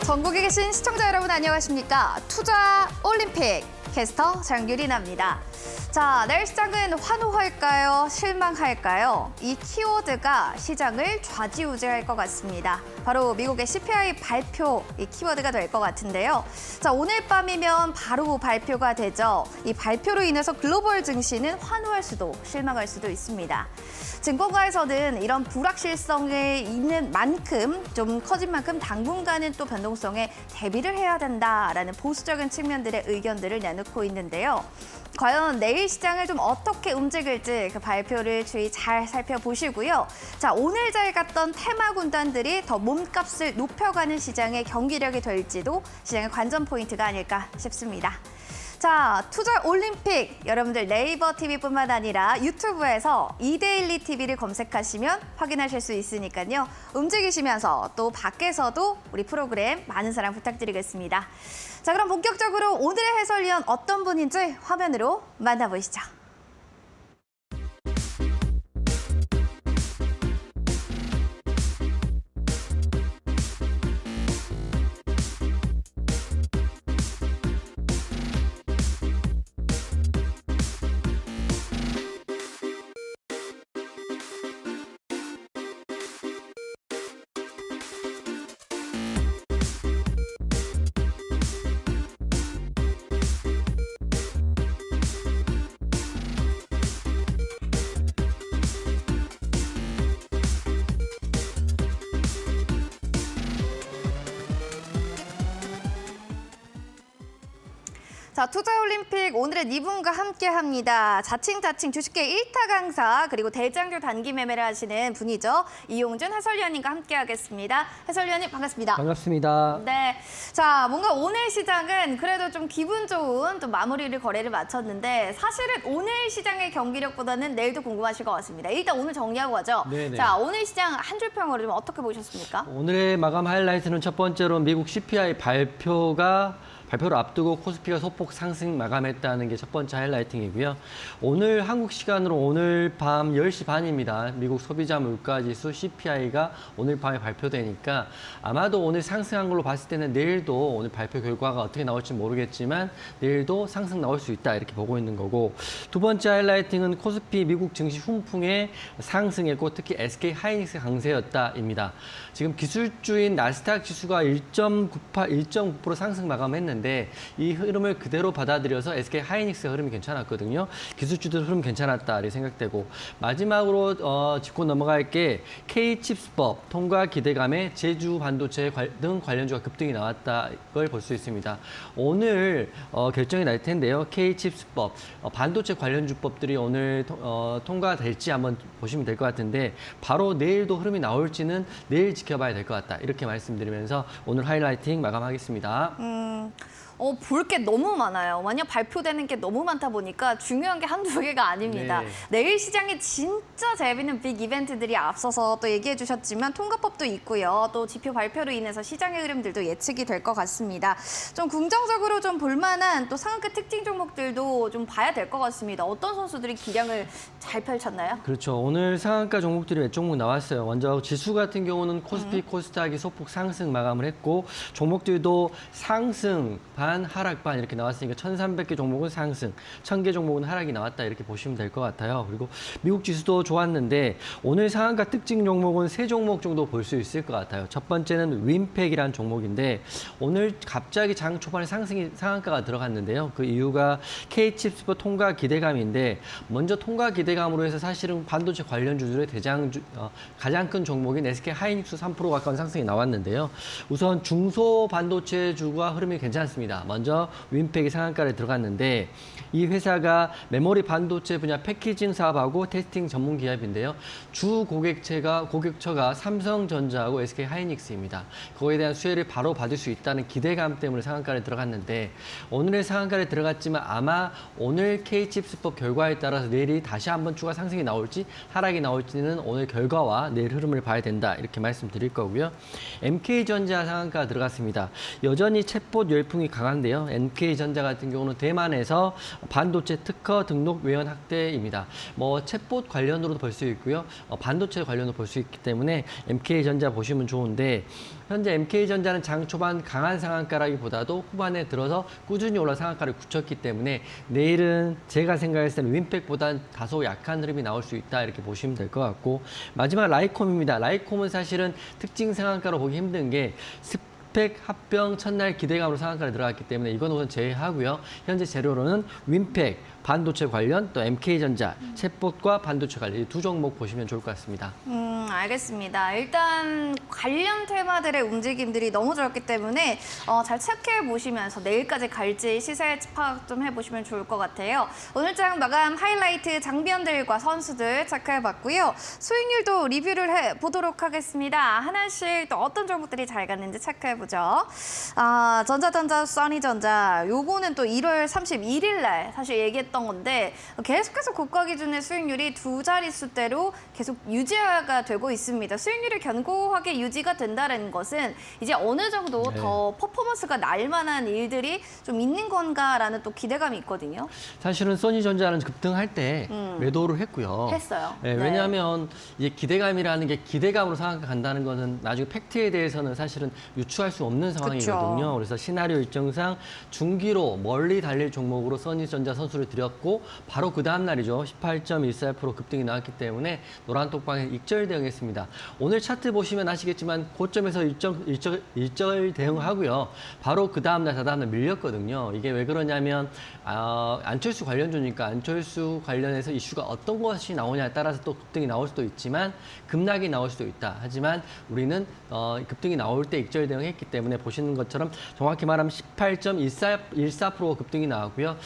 전국에 계신 시청자 여러분 안녕하십니까? 투자 올림픽 캐스터 장유리나입니다. 자, 내일 시장은 환호할까요? 실망할까요? 이 키워드가 시장을 좌지우지할 것 같습니다. 바로 미국의 CPI 발표 이 키워드가 될 것 같은데요. 자, 오늘 밤이면 바로 발표가 되죠. 이 발표로 인해서 글로벌 증시는 환호할 수도 실망할 수도 있습니다. 증권가에서는 이런 불확실성이 있는 만큼 좀 커진 만큼 당분간은 또 변동성에 대비를 해야 된다라는 보수적인 측면들의 의견들을 내놓고 있는데요. 과연 내일 시장을 좀 어떻게 움직일지 그 발표를 주의 잘 살펴보시고요. 자, 오늘 잘 갔던 테마 군단들이 더 몸값을 높여가는 시장의 경기력이 될지도 시장의 관전 포인트가 아닐까 싶습니다. 자, 투자 올림픽 여러분들 네이버 TV뿐만 아니라 유튜브에서 이데일리 TV를 검색하시면 확인하실 수 있으니까요. 움직이시면서 또 밖에서도 우리 프로그램 많은 사랑 부탁드리겠습니다. 자, 그럼 본격적으로 오늘의 해설위원 어떤 분인지 화면으로 만나보시죠. 자, 투자올림픽 오늘은 이분과 함께합니다. 자칭 주식계 1타 강사 그리고 대장주 단기 매매를 하시는 분이죠. 이용준 해설위원님과 함께하겠습니다. 해설위원님 반갑습니다. 반갑습니다. 네, 자 뭔가 오늘 시장은 그래도 좀 기분 좋은 좀 마무리를 거래를 마쳤는데 사실은 오늘 시장의 경기력보다는 내일도 궁금하실 것 같습니다. 일단 오늘 정리하고 가죠. 네네. 자, 오늘 시장 한 줄 평으로 좀 어떻게 보셨습니까? 오늘의 마감 하이라이트는 첫 번째로 미국 CPI 발표를 앞두고 코스피가 소폭 상승 마감했다는 게 첫 번째 하이라이팅이고요. 오늘 한국 시간으로 오늘 밤 10시 반입니다. 미국 소비자 물가지수 CPI가 오늘 밤에 발표되니까 아마도 오늘 상승한 걸로 봤을 때는 내일도 오늘 발표 결과가 어떻게 나올지 모르겠지만 내일도 상승 나올 수 있다 이렇게 보고 있는 거고, 두 번째 하이라이팅은 코스피 미국 증시 훈풍의 상승이고 특히 SK 하이닉스 강세였다입니다. 지금 기술주인 나스닥 지수가 1.9% 상승 마감했는데 이 흐름을 그대로 받아들여서 SK 하이닉스 흐름이 괜찮았거든요. 기술주들 흐름 괜찮았다 이렇게 생각되고, 마지막으로 짚고 넘어갈 게 K칩스법 통과 기대감에 제주 반도체 등 관련주가 급등이 나왔다 걸 볼 수 있습니다. 오늘 결정이 날 텐데요. K칩스법 반도체 관련주법들이 오늘 통과될지 한번 보시면 될 것 같은데 바로 내일도 흐름이 나올지는 내일 지켜봐야 될 것 같다 이렇게 말씀드리면서 오늘 하이라이팅 마감하겠습니다. 볼 게 너무 많아요. 만약 발표되는 게 너무 많다 보니까 중요한 게 한두 개가 아닙니다. 네. 내일 시장에 진짜 재밌는 빅 이벤트들이 앞서서 또 얘기해 주셨지만 통과법도 있고요. 또 지표 발표로 인해서 시장의 흐름들도 예측이 될 것 같습니다. 좀 긍정적으로 좀 볼만한 또 상한가 특징 종목들도 좀 봐야 될 것 같습니다. 어떤 선수들이 기량을 잘 펼쳤나요? 그렇죠. 오늘 상한가 종목들이 몇 종목 나왔어요. 먼저 지수 같은 경우는 코스피, 코스닥이 소폭 상승 마감을 했고 종목들도 상승 반, 하락 반 이렇게 나왔으니까 1,300개 종목은 상승, 1,000개 종목은 하락이 나왔다 이렇게 보시면 될 것 같아요. 그리고 미국 지수도 좋았는데 오늘 상한가 특징 종목은 3종목 정도 볼 수 있을 것 같아요. 첫 번째는 윈팩이라는 종목인데 오늘 갑자기 장 초반에 상한가가 들어갔는데요. 그 이유가 K칩스법 통과 기대감인데 먼저 통과 기대감으로 해서 사실은 반도체 관련주들의 가장 큰 종목인 SK 하이닉스 3% 가까운 상승이 나왔는데요. 우선 중소 반도체주가 흐름이 괜찮습니다. 먼저 윈팩이 상한가를 들어갔는데 이 회사가 메모리 반도체 분야 패키징 사업하고 테스팅 전문 기업인데요. 주 고객처가 삼성전자하고 SK 하이닉스입니다. 거기에 대한 수혜를 바로 받을 수 있다는 기대감 때문에 상한가를 들어갔는데 오늘의 상한가를 들어갔지만 아마 오늘 K칩스법 결과에 따라서 내일이 다시 한번 추가 상승이 나올지 하락이 나올지는 오늘 결과와 내일 흐름을 봐야 된다 이렇게 말씀드릴 거고요. MK전자 상한가 들어갔습니다. 여전히 챗봇 열풍이 강한 강한데요. NK전자 같은 경우는 대만에서 반도체 특허 등록 외연 확대입니다. 뭐 챗봇 관련으로도 볼 수 있고요. 반도체 관련으로 볼 수 있기 때문에 MK전자 보시면 좋은데 현재 MK전자는 장 초반 강한 상한가라기보다도 후반에 들어서 꾸준히 올라 상한가를 굳혔기 때문에 내일은 제가 생각했을 때는 윈팩보단 다소 약한 흐름이 나올 수 있다 이렇게 보시면 될 것 같고 마지막 라이콤입니다. 라이콤은 사실은 특징 상한가로 보기 힘든 게 스펙 합병 첫날 기대감으로 상한가를 들어갔기 때문에 이건 우선 제외하고요. 현재 재료로는 윈팩, 반도체 관련, 또 MK전자, 챗봇과 반도체 관련 이 두 종목 보시면 좋을 것 같습니다. 알겠습니다. 일단 관련 테마들의 움직임들이 너무 좋았기 때문에 잘 체크해 보시면서 내일까지 갈지 시세 파악 좀 해보시면 좋을 것 같아요. 오늘 장 마감 하이라이트 장변들과 선수들 체크해 봤고요. 수익률도 리뷰를 해보도록 하겠습니다. 하나씩 또 어떤 종목들이 잘 갔는지 체크해 보죠. 전자전자, 써니전자 요거는 또 1월 31일 날 사실 얘기했던 건데 계속해서 고가 기준의 수익률이 두 자릿수대로 계속 유지가 되고 있습니다. 수익률이 견고하게 유지가 된다는 것은 이제 어느 정도 더 퍼포먼스가 날 만한 일들이 좀 있는 건가라는 또 기대감이 있거든요. 사실은 써니전자는 급등할 때 매도를 했고요. 했어요. 네, 왜냐하면 이게 기대감이라는 게 기대감으로 상한가 간다는 것은 나중에 팩트에 대해서는 사실은 유추할 수 없는 상황이거든요. 그쵸. 그래서 시나리오 일정상 중기로 멀리 달릴 종목으로 써니전자 선수를 드렸고 바로 그 다음 날이죠. 18.14% 급등이 나왔기 때문에 노란 톡방에 익절 대응했습니다. 오늘 차트 보시면 아시겠지만 고점에서 일절 대응하고요. 바로 그 다음 날, 다다음 날 밀렸거든요. 이게 왜 그러냐면 안철수 관련주니까 안철수 관련해서 이슈가 어떤 것이 나오냐에 따라서 또 급등이 나올 수도 있지만 급락이 나올 수도 있다. 하지만 우리는 급등이 나올 때 익절 대응했기 때문에 보시는 것처럼 정확히 말하면 18.14% 급등이 나왔고요.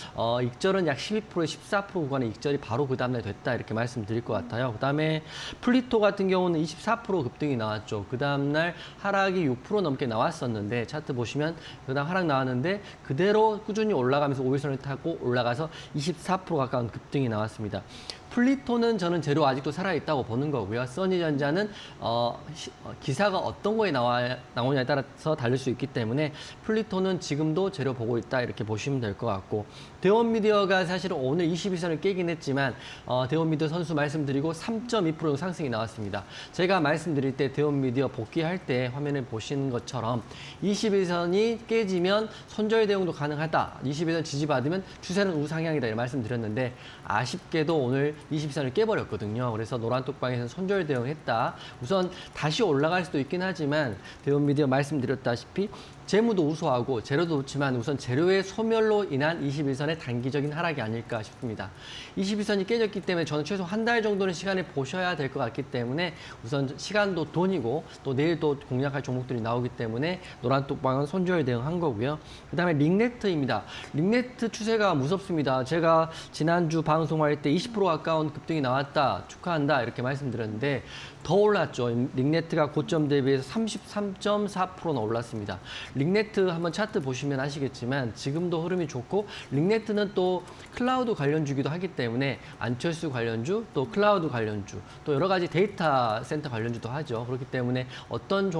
익절은 약 12%에 14% 구간의 익절이 바로 그 다음날 됐다 이렇게 말씀드릴 것 같아요. 그 다음에 플리토 같은 경우는 24% 급등이 나왔죠. 그 다음날 하락이 6% 넘게 나왔었는데 차트 보시면 그 다음 하락 나왔는데 그대로 꾸준히 올라가면서 5일선을 타고 올라가서 24% 가까운 급등이 나왔습니다. 플리토는 저는 재료 아직도 살아있다고 보는 거고요. 써니전자는 기사가 어떤 거에 나오냐에 따라서 다를 수 있기 때문에 플리토는 지금도 재료 보고 있다 이렇게 보시면 될 것 같고 대원미디어가 사실은 오늘 22선을 깨긴 했지만 대원미디어 선수 말씀드리고 3.2% 상승이 나왔습니다. 제가 말씀드릴 때 대원미디어 복귀할 때 화면에 보시는 것처럼 21선이 깨지면 손절 대응도 가능하다. 21선 지지받으면 추세는 우상향이다 이렇게 말씀드렸는데 아쉽게도 오늘 22선을 깨버렸거든요. 그래서 노란톡방에서는 손절 대응했다. 우선 다시 올라갈 수도 있긴 하지만 대원미디어 말씀드렸다시피 재무도 우수하고 재료도 좋지만 우선 재료의 소멸로 인한 21선의 단기적인 하락이 아닐까 싶습니다. 21선이 깨졌기 때문에 저는 최소 한 달 정도는 시간을 보셔야 될 것 같기 때문에 우선 시간도 돈이고 또 내일 또 공략할 종목들이 나오기 때문에 노란톡방은 손절 대응한 거고요. 그 다음에 링네트입니다. 링네트 추세가 무섭습니다. 제가 지난주 방송할 때 20% 가까운 급등이 나왔다. 축하한다. 이렇게 말씀드렸는데 더 올랐죠. 링네트가 고점 대비해서 33.4%나 올랐습니다. 링네트 한번 차트 보시면 아시겠지만 지금도 흐름이 좋고 링네트는 또 클라우드 관련주기도 하기 때문에 안철수 관련주, 또 클라우드 관련주, 또 여러 가지 데이터 센터 관련주도 하죠. 그렇기 때문에 어떤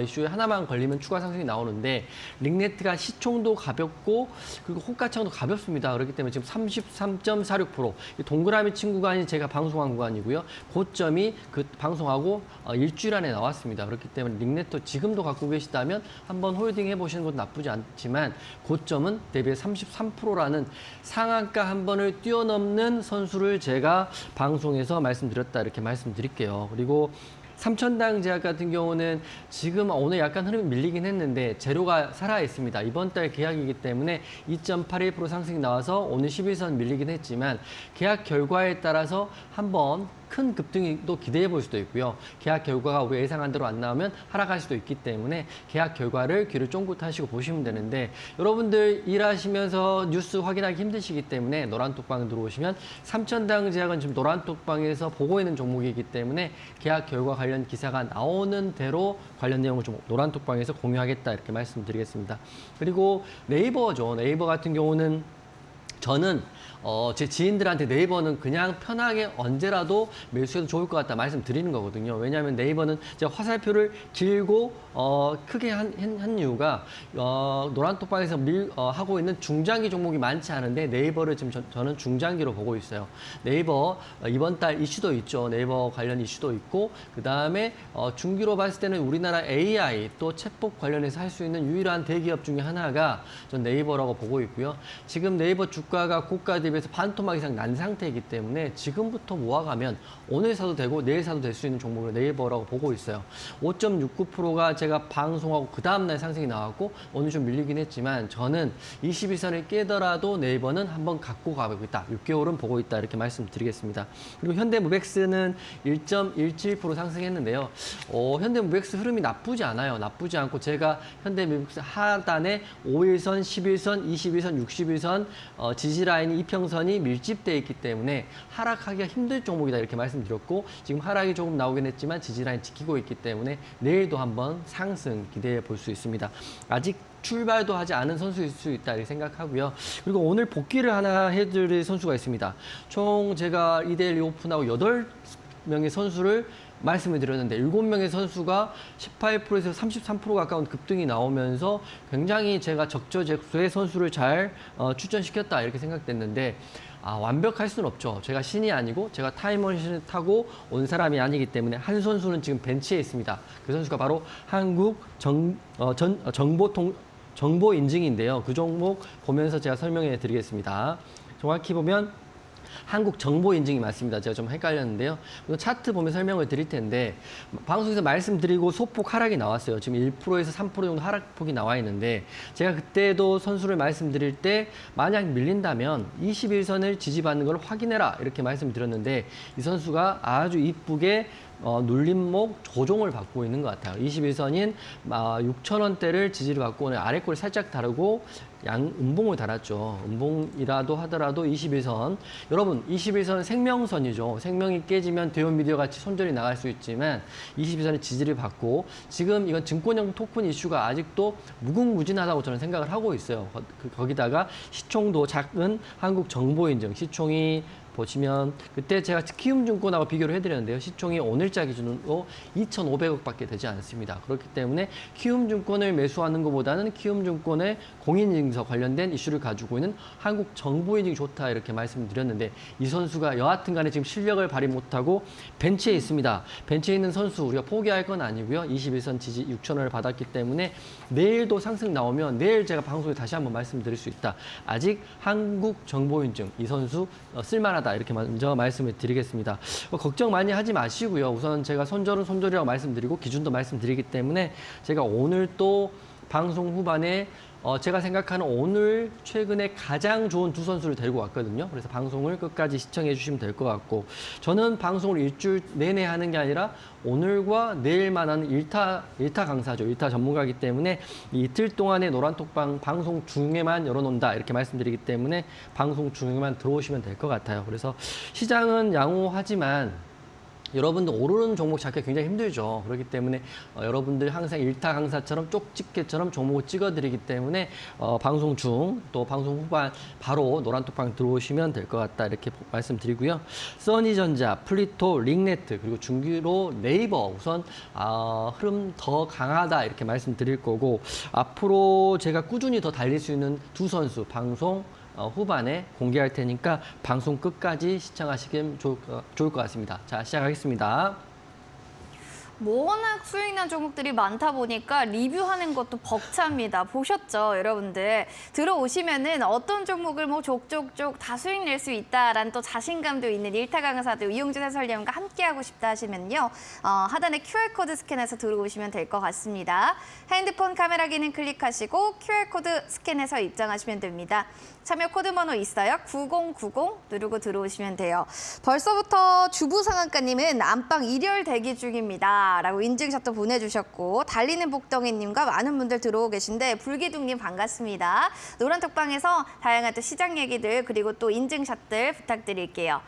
이슈에 하나만 걸리면 추가 상승이 나오는데 링네트가 시총도 가볍고 그리고 호가창도 가볍습니다. 그렇기 때문에 지금 33.46% 동그라미 친 구간이 제가 방송한 구간이고요. 고점이 그 방송하고 일주일 안에 나왔습니다. 그렇기 때문에 링네트 지금도 갖고 계시다면 한번 홀딩 해보시는 것도 나쁘지 않지만 고점은 대비해 33%라는 상한가 한 번을 뛰어넘는 선수를 제가 방송에서 말씀드렸다 이렇게 말씀드릴게요. 그리고 삼천당 제약 같은 경우는 지금 오늘 약간 흐름이 밀리긴 했는데 재료가 살아있습니다. 이번 달 계약이기 때문에 2.81% 상승이 나와서 오늘 11선 밀리긴 했지만 계약 결과에 따라서 한번 큰 급등이 또 기대해 볼 수도 있고요. 계약 결과가 우리가 예상한 대로 안 나오면 하락할 수도 있기 때문에 계약 결과를 귀를 쫑긋 하시고 보시면 되는데 여러분들 일하시면서 뉴스 확인하기 힘드시기 때문에 노란톡방 들어오시면 삼천당 제약은 지금 노란톡방에서 보고 있는 종목이기 때문에 계약 결과 관련 기사가 나오는 대로 관련 내용을 좀 노란톡방에서 공유하겠다 이렇게 말씀드리겠습니다. 그리고 네이버죠. 네이버 같은 경우는 저는 제 지인들한테 네이버는 그냥 편하게 언제라도 매수해도 좋을 것 같다 말씀드리는 거거든요. 왜냐하면 네이버는 제가 화살표를 길고 크게 한 이유가 노란톡방에서 하고 있는 중장기 종목이 많지 않은데 네이버를 지금 저는 중장기로 보고 있어요. 네이버 이번 달 이슈도 있죠. 네이버 관련 이슈도 있고 그 다음에 중기로 봤을 때는 우리나라 AI 또 챗봇 관련해서 할 수 있는 유일한 대기업 중에 하나가 전 네이버라고 보고 있고요. 지금 네이버 주가가 고가 대비해서 반토막 이상 난 상태이기 때문에 지금부터 모아가면 오늘 사도 되고 내일 사도 될 수 있는 종목을 네이버라고 보고 있어요. 5.69%가 제가 방송하고 그 다음날 상승이 나왔고 오늘 좀 밀리긴 했지만 저는 21선을 깨더라도 네이버는 한번 갖고 가고 있다. 6개월은 보고 있다. 이렇게 말씀드리겠습니다. 그리고 현대무백스는 1.17% 상승했는데요. 현대무백스 흐름이 나쁘지 않아요. 나쁘지 않고 제가 현대무백스 하단에 5일선, 11선, 21선, 61선 지지라인 이평선이 밀집되어 있기 때문에 하락하기가 힘들 종목이다 이렇게 말씀드렸고 지금 하락이 조금 나오긴 했지만 지지라인 지키고 있기 때문에 내일도 한번 상승 기대해 볼 수 있습니다. 아직 출발도 하지 않은 선수일 수 있다 이렇게 생각하고요. 그리고 오늘 복귀를 하나 해드릴 선수가 있습니다. 총 제가 2대1 오픈하고 8명의 선수를 말씀을 드렸는데 7명의 선수가 18%에서 33% 가까운 급등이 나오면서 굉장히 제가 적재적소의 선수를 잘 추천시켰다 이렇게 생각됐는데 완벽할 수는 없죠. 제가 신이 아니고 제가 타임머신을 타고 온 사람이 아니기 때문에 한 선수는 지금 벤치에 있습니다. 그 선수가 바로 한국 정보 인증인데요. 그 종목 보면서 제가 설명해 드리겠습니다. 정확히 보면 한국 정보 인증이 맞습니다. 제가 좀 헷갈렸는데요. 차트 보면 설명을 드릴 텐데 방송에서 말씀드리고 소폭 하락이 나왔어요. 지금 1%에서 3% 정도 하락폭이 나와 있는데 제가 그때도 선수를 말씀드릴 때 만약 밀린다면 21선을 지지받는 걸 확인해라 이렇게 말씀드렸는데 이 선수가 아주 이쁘게 눌림목 조종을 받고 있는 것 같아요. 21선인 6,000원대를 지지를 받고 오늘 아래 꼴 살짝 다르고 음봉을 달았죠. 음봉이라도 하더라도 21선. 여러분 21선은 생명선이죠. 생명이 깨지면 대원미디어 같이 손절이 나갈 수 있지만 22선의 지지를 받고 지금 이건 증권형 토큰 이슈가 아직도 무궁무진하다고 저는 생각을 하고 있어요. 거기다가 시총도 작은 한국정보인증 시총이 보시면 그때 제가 키움증권하고 비교를 해드렸는데요. 시총이 오늘자 기준으로 2,500억밖에 되지 않습니다. 그렇기 때문에 키움증권을 매수하는 것보다는 키움증권의 공인인증서 관련된 이슈를 가지고 있는 한국정보인증이 좋다 이렇게 말씀드렸는데 이 선수가 여하튼 간에 지금 실력을 발휘 못하고 벤치에 있습니다. 벤치에 있는 선수 우리가 포기할 건 아니고요. 21선 지지 6,000원을 받았기 때문에 내일도 상승 나오면 내일 제가 방송에 다시 한번 말씀드릴 수 있다. 아직 한국정보인증 이 선수 쓸만하다. 이렇게 먼저 말씀을 드리겠습니다. 걱정 많이 하지 마시고요. 우선 제가 손절은 손절이라고 말씀드리고 기준도 말씀드리기 때문에 제가 오늘 또 방송 후반에 제가 생각하는 오늘 최근에 가장 좋은 두 선수를 데리고 왔거든요. 그래서 방송을 끝까지 시청해 주시면 될 것 같고 저는 방송을 일주일 내내 하는 게 아니라 오늘과 내일만 하는 일타 강사죠. 일타 전문가이기 때문에 이 이틀 동안의 노란톡방 방송 중에만 열어놓는다 이렇게 말씀드리기 때문에 방송 중에만 들어오시면 될 것 같아요. 그래서 시장은 양호하지만 여러분들 오르는 종목 찾기가 굉장히 힘들죠. 그렇기 때문에 여러분들 항상 일타 강사처럼 쪽집게처럼 종목을 찍어드리기 때문에 방송 중 또 방송 후반 바로 노란톡방 들어오시면 될 것 같다 이렇게 말씀드리고요. 써니전자, 플리토, 링네트 그리고 중기로 네이버 우선 흐름 더 강하다 이렇게 말씀드릴 거고 앞으로 제가 꾸준히 더 달릴 수 있는 두 선수 방송 후반에 공개할 테니까 방송 끝까지 시청하시면 좋을 것 같습니다. 자, 시작하겠습니다. 워낙 수익난 종목들이 많다 보니까 리뷰하는 것도 벅찹니다. 보셨죠, 여러분들? 들어오시면은 어떤 종목을 뭐 족족족 다 수익 낼 수 있다라는 또 자신감도 있는 일타 강사도 이용준 해설위원과 함께하고 싶다 하시면요. 하단에 QR코드 스캔해서 들어오시면 될 것 같습니다. 핸드폰 카메라 기능 클릭하시고 QR코드 스캔해서 입장하시면 됩니다. 참여 코드 번호 있어요. 9090 누르고 들어오시면 돼요. 벌써부터 주부상한가님은 안방 1열 대기 중입니다. 라고 인증샷도 보내주셨고 달리는 복덩이님과 많은 분들 들어오고 계신데 불기둥님 반갑습니다. 노란톡방에서 다양한 또 시장 얘기들 그리고 또 인증샷들 부탁드릴게요.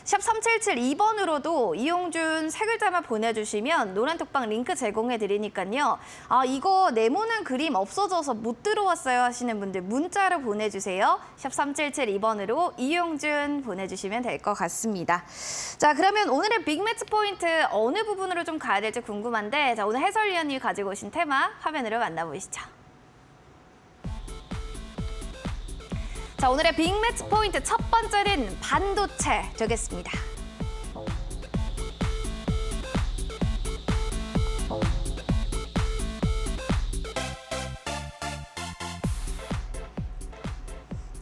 샵 3772번으로도 이용준 세 글자만 보내주시면 노란톡방 링크 제공해 드리니까요. 아, 이거 네모난 그림 없어져서 못 들어왔어요 하시는 분들 문자로 보내주세요. 샵 3772번으로 이용준 보내주시면 될 것 같습니다. 자, 그러면 오늘의 빅매치 포인트 어느 부분으로 좀 가야 될지 궁금한데, 자, 오늘 해설위원님이 가지고 오신 테마 화면으로 만나보시죠. 자, 오늘의 빅매치 포인트 첫 번째는 반도체 되겠습니다.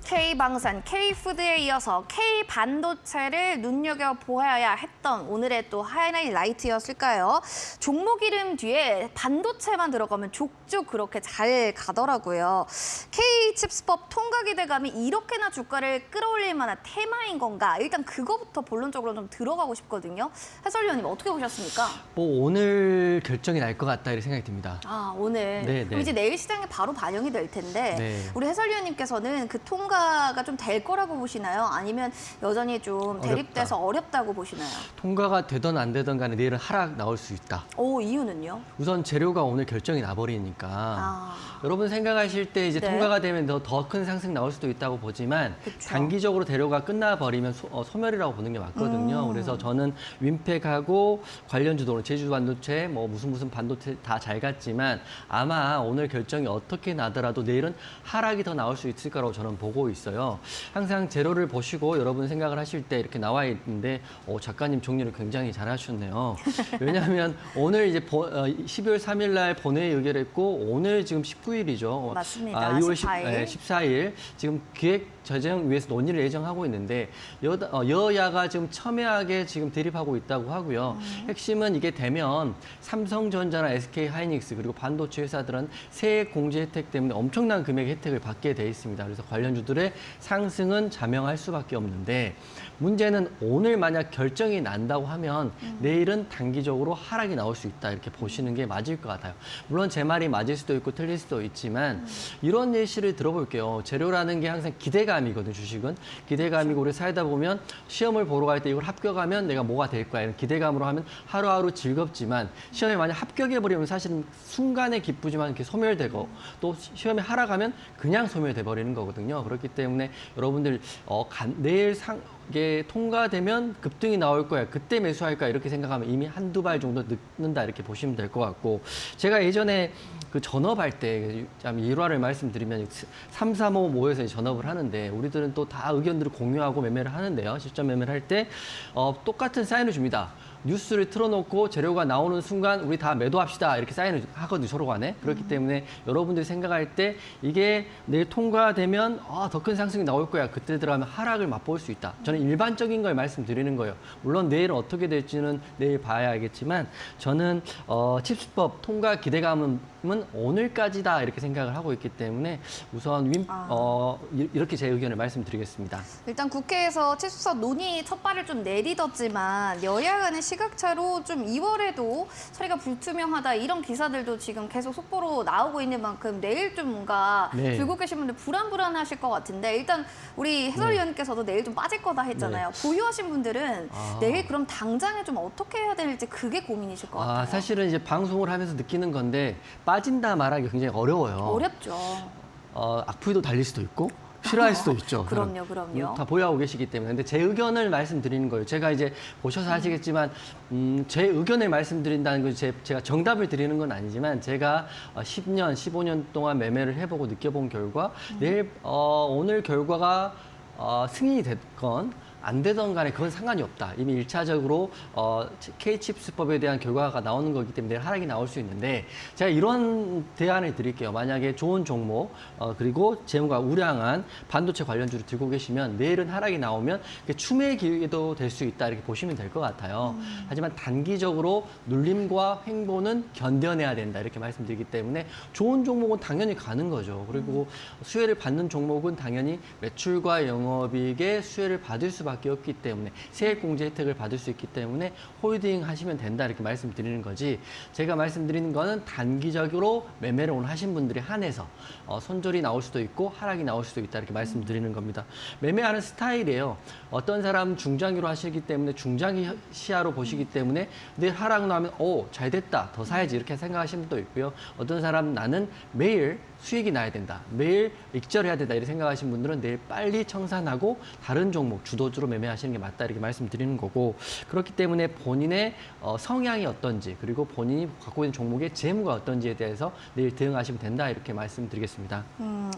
K방산, K푸드에 이어서 K반도체를 눈여겨보아야 했던 오늘의 또 하이라이트였을까요? 종목 이름 뒤에 반도체만 들어가면 족족 그렇게 잘 가더라고요. K칩스법 통과 기대감이 이렇게나 주가를 끌어올릴 만한 테마인 건가? 일단 그거부터 본론적으로 좀 들어가고 싶거든요. 해설위원님 어떻게 보셨습니까? 뭐 오늘 결정이 날 것 같다 이렇게 생각이 듭니다. 아, 오늘. 네, 그럼 네. 이제 내일 시장에 바로 반영이 될 텐데 네. 우리 해설위원님께서는 그 통과가 좀 될 거라고 보시나요? 아니면 여전히 좀 대립돼서 어렵다고 보시나요? 통과가 되든 안 되든 간에 내일은 하락 나올 수 있다. 오, 이유는요? 우선 재료가 오늘 결정이 나버리니까 아. 여러분 생각하실 때 이제 네. 통과가 되면 더 큰 상승 나올 수도 있다고 보지만 그쵸. 단기적으로 재료가 끝나버리면 소멸이라고 보는 게 맞거든요. 그래서 저는 윈팩하고 관련 주도 제주 반도체 뭐 무슨 반도체 다 잘 갔지만 아마 오늘 결정이 어떻게 나더라도 내일은 하락이 더 나올 수 있을 거라고 저는 보고 있어요. 항상 재료를 보시고 여러분 생각을 하실 때 이렇게 나와 있는데 작가님 정리를 굉장히 잘하셨네요. 왜냐하면 오늘 이제 12월 3일 날 본회의 의결했고 오늘 지금 19일이죠. 맞습니다. 2월 14일. 14일 지금 기획재정위에서 논의를 예정하고 있는데 여야가 지금 첨예하게 지금 대립하고 있다고 하고요. 핵심은 이게 되면 삼성전자나 SK하이닉스 그리고 반도체 회사들은 세액 공제 혜택 때문에 엄청난 금액의 혜택을 받게 돼 있습니다. 그래서 관련주들의 상승은 자명할 수밖에 없는데 문제는 오늘 만약 결정이 난다고 하면 내일은 단기적으로 하락이 나올 수 있다 이렇게 보시는 게 맞을 것 같아요. 물론 제 말이 맞을 수도 있고 틀릴 수도 있지만 이런 예시를 들어볼게요. 재료라는 게 항상 기대감이거든요. 주식은 기대감이고 우리 살다 보면 시험을 보러 갈 때 이걸 합격하면 내가 뭐가 될 거야 이런 기대감으로 하면 하루하루 즐겁지만 시험에 만약 합격해버리면 사실은 순간에 기쁘지만 이렇게 소멸되고 또 시험에 하락하면 그냥 소멸돼 버리는 거거든요. 그렇기 때문에 여러분들 내일 이게 통과되면 급등이 나올 거야. 그때 매수할 거야. 이렇게 생각하면 이미 한두 발 정도 늦는다. 이렇게 보시면 될 것 같고. 제가 예전에 그 전업할 때 일화를 말씀드리면 335 모여서 전업을 하는데 우리들은 또 다 의견들을 공유하고 매매를 하는데요. 실전 매매를 할 때 똑같은 사인을 줍니다. 뉴스를 틀어놓고 재료가 나오는 순간 우리 다 매도합시다 이렇게 사인을 하거든요 서로 간에. 그렇기 때문에 여러분들이 생각할 때 이게 내일 통과되면 더 큰 상승이 나올 거야 그때 들어가면 하락을 맛볼 수 있다. 저는 일반적인 걸 말씀드리는 거예요. 물론 내일은 어떻게 될지는 내일 봐야 알겠지만 저는 칩스법 통과 기대감은 오늘까지다 이렇게 생각을 하고 있기 때문에 우선 이렇게 제 의견을 말씀드리겠습니다. 일단 국회에서 칩스법 논의 첫 발을 좀 내딛었지만 여야 간의 시각차로 좀 2월에도 처리가 불투명하다 이런 기사들도 지금 계속 속보로 나오고 있는 만큼 내일 좀 뭔가 네. 들고 계신 분들 불안하실 것 같은데 일단 우리 해설위원께서도 내일 좀 빠질 거다 했잖아요. 보유하신 분들은 내일 그럼 당장에 좀 어떻게 해야 될지 그게 고민이실 것 같아요. 사실은 이제 방송을 하면서 느끼는 건데 빠진다 말하기 굉장히 어려워요. 어렵죠. 악플도 달릴 수도 있고 싫어할 수도 있죠. 그럼요. 다 보유하고 계시기 때문에. 근데 제 의견을 말씀드리는 거예요. 제가 이제 보셔서 아시겠지만 제 의견을 말씀드린다는 건 제가 정답을 드리는 건 아니지만 제가 10년, 15년 동안 매매를 해보고 느껴본 결과 내일 오늘 결과가 승인이 됐건 안 되던 간에 그건 상관이 없다. 이미 1차적으로 K칩스법에 대한 결과가 나오는 거기 때문에 하락이 나올 수 있는데 제가 이런 대안을 드릴게요. 만약에 좋은 종목 그리고 재무가 우량한 반도체 관련주를 들고 계시면 내일은 하락이 나오면 추매의 기회도 될 수 있다. 이렇게 보시면 될 것 같아요. 하지만 단기적으로 눌림과 횡보는 견뎌내야 된다. 이렇게 말씀드리기 때문에 좋은 종목은 당연히 가는 거죠. 그리고 수혜를 받는 종목은 당연히 매출과 영업이익의 수혜를 받을 수밖에 수밖에 없기 때문에 세액공제 혜택을 받을 수 있기 때문에 홀딩 하시면 된다 이렇게 말씀드리는 거지 제가 말씀드리는 거는 단기적으로 매매를 오늘 하신 분들에 한해서 손절이 나올 수도 있고 하락이 나올 수도 있다 이렇게 말씀드리는 겁니다. 매매하는 스타일이에요. 어떤 사람 중장기로 하시기 때문에 중장기 시야로 보시기 때문에 내일 하락 나면 잘 됐다 더 사야지 이렇게 생각하시는 분도 있고요. 어떤 사람 나는 매일 수익이 나야 된다. 매일 익절해야 된다. 이렇게 생각하시는 분들은 내일 빨리 청산하고 다른 종목 주도주로 매매하시는 게 맞다. 이렇게 말씀드리는 거고 그렇기 때문에 본인의 성향이 어떤지 그리고 본인이 갖고 있는 종목의 재무가 어떤지에 대해서 내일 대응하시면 된다. 이렇게 말씀드리겠습니다.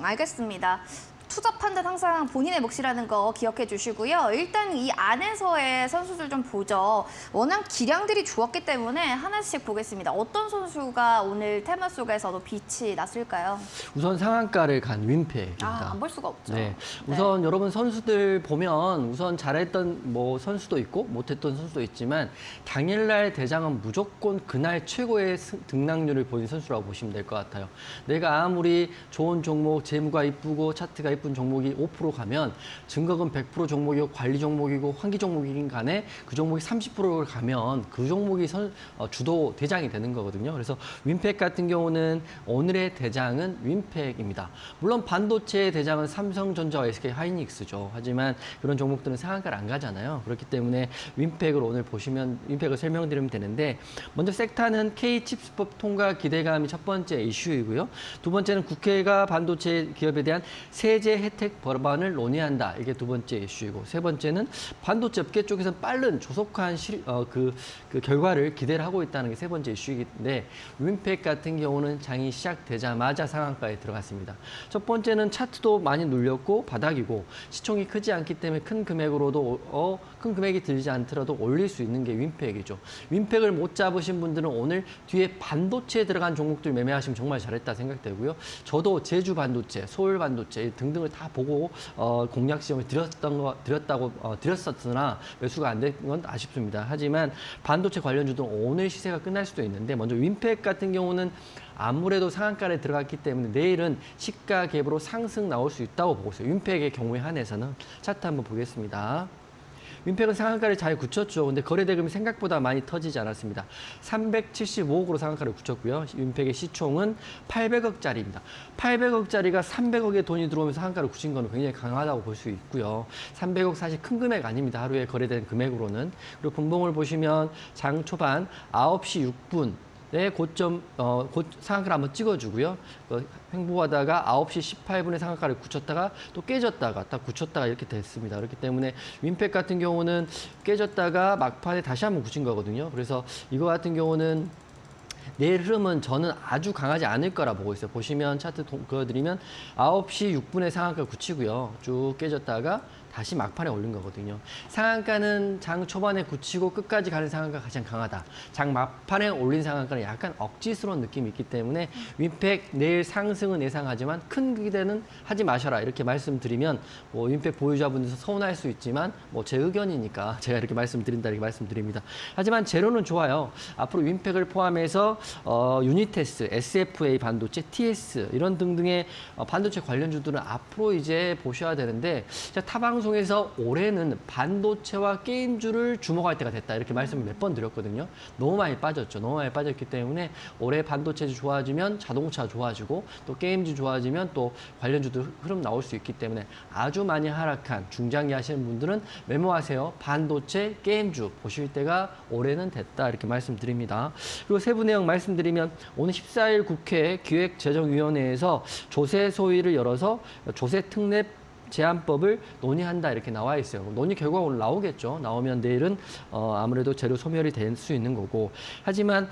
알겠습니다. 투자 판단 항상 본인의 몫이라는 거 기억해 주시고요. 일단 이 안에서의 선수들 좀 보죠. 워낙 기량들이 좋았기 때문에 하나씩 보겠습니다. 어떤 선수가 오늘 테마 속에서도 빛이 났을까요? 우선 상한가를 간 윈팩입니다. 안 볼 수가 없죠. 네. 우선 여러분 선수들 보면 우선 잘했던 선수도 있고 못했던 선수도 있지만 당일날 대장은 무조건 그날 최고의 등락률을 보인 선수라고 보시면 될 것 같아요. 내가 아무리 좋은 종목, 재무가 이쁘고 차트가 이쁜 종목이 5% 가면 증거금 100% 종목이고 관리 종목이고 환기 종목이긴 간에 그 종목이 30%를 가면 그 종목이 주도 대장이 되는 거거든요. 그래서 윈팩 같은 경우는 오늘의 대장은 윈팩입니다. 물론 반도체의 대장은 삼성전자와 SK 하이닉스죠. 하지만 그런 종목들은 상한가를 안 가잖아요. 그렇기 때문에 윈팩을 오늘 보시면 윈팩을 설명드리면 되는데 먼저 섹타는 K칩스법 통과 기대감이 첫 번째 이슈이고요. 두 번째는 국회가 반도체 기업에 대한 세제 혜택 법안을 논의한다. 이게 두 번째 이슈이고 세 번째는 반도체 업계 쪽에서는 빠른 조속한 그 결과를 기대를 하고 있다는 게 세 번째 이슈인데 윈팩 같은 경우는 장이 시작되자마자 상한가에 들어갔습니다. 첫 번째는 차트도 많이 눌렸고 바닥이고 시총이 크지 않기 때문에 큰 금액으로도 큰 금액이 들지 않더라도 올릴 수 있는 게 윈팩이죠. 윈팩을 못 잡으신 분들은 오늘 뒤에 반도체에 들어간 종목들 매매하시면 정말 잘했다 생각되고요. 저도 제주 반도체, 서울 반도체 등등을 다 보고 공략 시험을 드렸었으나 매수가 안 된 건 아쉽습니다. 하지만 반도체 관련주들은 오늘 시세가 끝날 수도 있는데 먼저 윈팩 같은 경우는 아무래도 상한가에 들어갔기 때문에 내일은 시가 갭으로 상승 나올 수 있다고 보고 있어요. 윈팩의 경우에 한해서는 차트 한번 보겠습니다. 윈팩은 상한가를 잘 굳혔죠. 근데 거래 대금이 생각보다 많이 터지지 않았습니다. 375억으로 상한가를 굳혔고요. 윈팩의 시총은 800억짜리입니다. 800억짜리가 300억의 돈이 들어오면서 상한가를 굳힌 거는 굉장히 강하다고 볼 수 있고요. 300억 사실 큰 금액 아닙니다. 하루에 거래된 금액으로는. 그리고 분봉을 보시면 장 초반 9시 6분 고점, 상한가를 한번 찍어주고요. 횡보하다가 9시 18분에 상한가를 굳혔다가 또 깨졌다가 딱 굳혔다가 이렇게 됐습니다. 그렇기 때문에 윈팩 같은 경우는 깨졌다가 막판에 다시 한번 굳힌 거거든요. 그래서 이거 같은 경우는 내일 흐름은 저는 아주 강하지 않을 거라 보고 있어요. 보시면 차트 보여드리면 9시 6분에 상한가를 굳히고요. 쭉 깨졌다가 다시 막판에 올린 거거든요. 상한가는 장 초반에 굳히고 끝까지 가는 상한가가 가장 강하다. 장 막판에 올린 상한가는 약간 억지스러운 느낌이 있기 때문에 윈팩 내일 상승은 예상하지만 큰 기대는 하지 마셔라. 이렇게 말씀드리면 윈팩 보유자분들도 서운할 수 있지만 제 의견이니까 제가 이렇게 말씀드린다 이렇게 말씀드립니다. 하지만 재료는 좋아요. 앞으로 윈팩을 포함해서 유니테스, SFA 반도체, TS 이런 등등의 반도체 관련주들은 앞으로 이제 보셔야 되는데 타 방송에서 올해는 반도체와 게임주를 주목할 때가 됐다 이렇게 말씀을 몇 번 드렸거든요. 너무 많이 빠졌죠. 너무 많이 빠졌기 때문에 올해 반도체주 좋아지면 자동차 좋아지고 또 게임주 좋아지면 또 관련주도 흐름 나올 수 있기 때문에 아주 많이 하락한 중장기 하시는 분들은 메모하세요. 반도체, 게임주 보실 때가 올해는 됐다 이렇게 말씀드립니다. 그리고 세부 내용 말씀드리면 오늘 14일 국회 기획재정위원회에서 조세 소위를 열어서 조세 특례 제한법을 논의한다 이렇게 나와 있어요. 논의 결과가 오늘 나오겠죠. 나오면 내일은 아무래도 재료 소멸이 될 수 있는 거고 하지만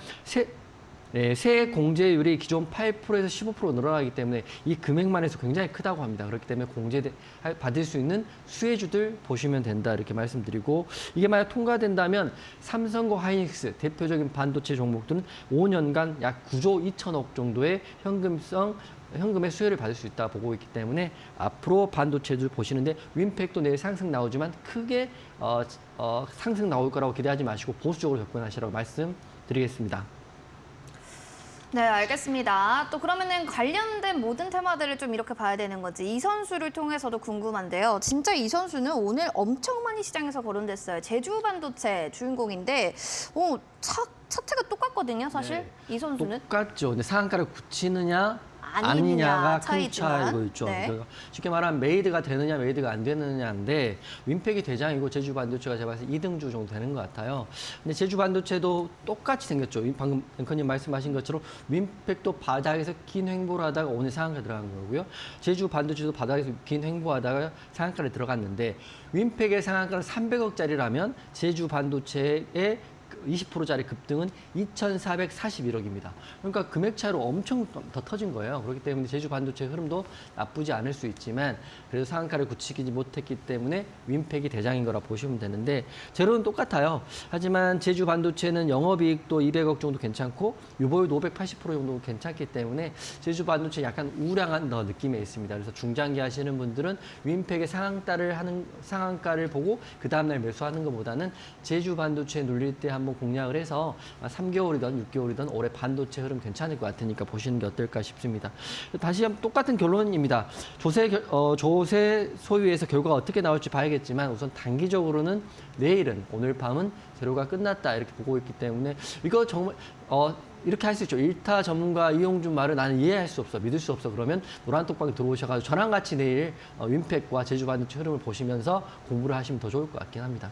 세액 공제율이 기존 8%에서 15% 늘어나기 때문에 이 금액만 해서 굉장히 크다고 합니다. 그렇기 때문에 받을 수 있는 수혜주들 보시면 된다 이렇게 말씀드리고 이게 만약 통과된다면 삼성과 하이닉스 대표적인 반도체 종목들은 5년간 약 9조 2천억 정도의 현금의 수혜를 받을 수 있다 보고 있기 때문에 앞으로 반도체주 보시는데 윈팩도 내일 상승 나오지만 크게 상승 나올 거라고 기대하지 마시고 보수적으로 접근하시라고 말씀드리겠습니다. 네, 알겠습니다. 또 그러면은 관련된 모든 테마들을 좀 이렇게 봐야 되는 거지. 이 선수를 통해서도 궁금한데요. 진짜 이 선수는 오늘 엄청 많이 시장에서 거론됐어요. 제주 반도체 주인공인데, 차트가 똑같거든요, 사실. 네. 이 선수는. 똑같죠. 근데 상한가를 굳히느냐 아니느냐 아니냐가 큰 차이지만. 차이고 있죠. 네. 그러니까 쉽게 말하면 메이드가 되느냐 메이드가 안 되느냐인데 윈팩이 대장이고 제주 반도체가 제가 봤을 때 2등주 정도 되는 것 같아요. 근데 제주 반도체도 똑같이 생겼죠. 방금 앵커님 말씀하신 것처럼 윈팩도 바닥에서 긴 횡보를 하다가 오늘 상한가 들어간 거고요. 제주 반도체도 바닥에서 긴 횡보하다가 상한가를 들어갔는데 윈팩의 상한가는 300억짜리라면 제주 반도체의 20%짜리 급등은 2,441억입니다. 그러니까 금액 차이로 엄청 더 터진 거예요. 그렇기 때문에 제주 반도체 흐름도 나쁘지 않을 수 있지만 그래도 상한가를 굳히지 못했기 때문에 윈팩이 대장인 거라 보시면 되는데 재료는 똑같아요. 하지만 제주 반도체는 영업이익도 200억 정도 괜찮고 유보율도 580% 정도 괜찮기 때문에 제주 반도체 약간 우량한 더 느낌에 있습니다. 그래서 중장기 하시는 분들은 윈팩의 상한가를 보고 그 다음날 매수하는 것보다는 제주 반도체 눌릴 때 한번 공략을 해서 3개월이든 6개월이든 올해 반도체 흐름 괜찮을 것 같으니까 보시는 게 어떨까 싶습니다. 다시 한번 똑같은 결론입니다. 조세 소유에서 결과가 어떻게 나올지 봐야겠지만 우선 단기적으로는 내일은 오늘 밤은 재료가 끝났다 이렇게 보고 있기 때문에 이거 정말 이렇게 할 수 있죠. 일타 전문가 이용준 말을 나는 이해할 수 없어, 믿을 수 없어. 그러면 노란톡방에 들어오셔가지고 저랑 같이 내일 윈팩과 제주 반도체 흐름을 보시면서 공부를 하시면 더 좋을 것 같긴 합니다.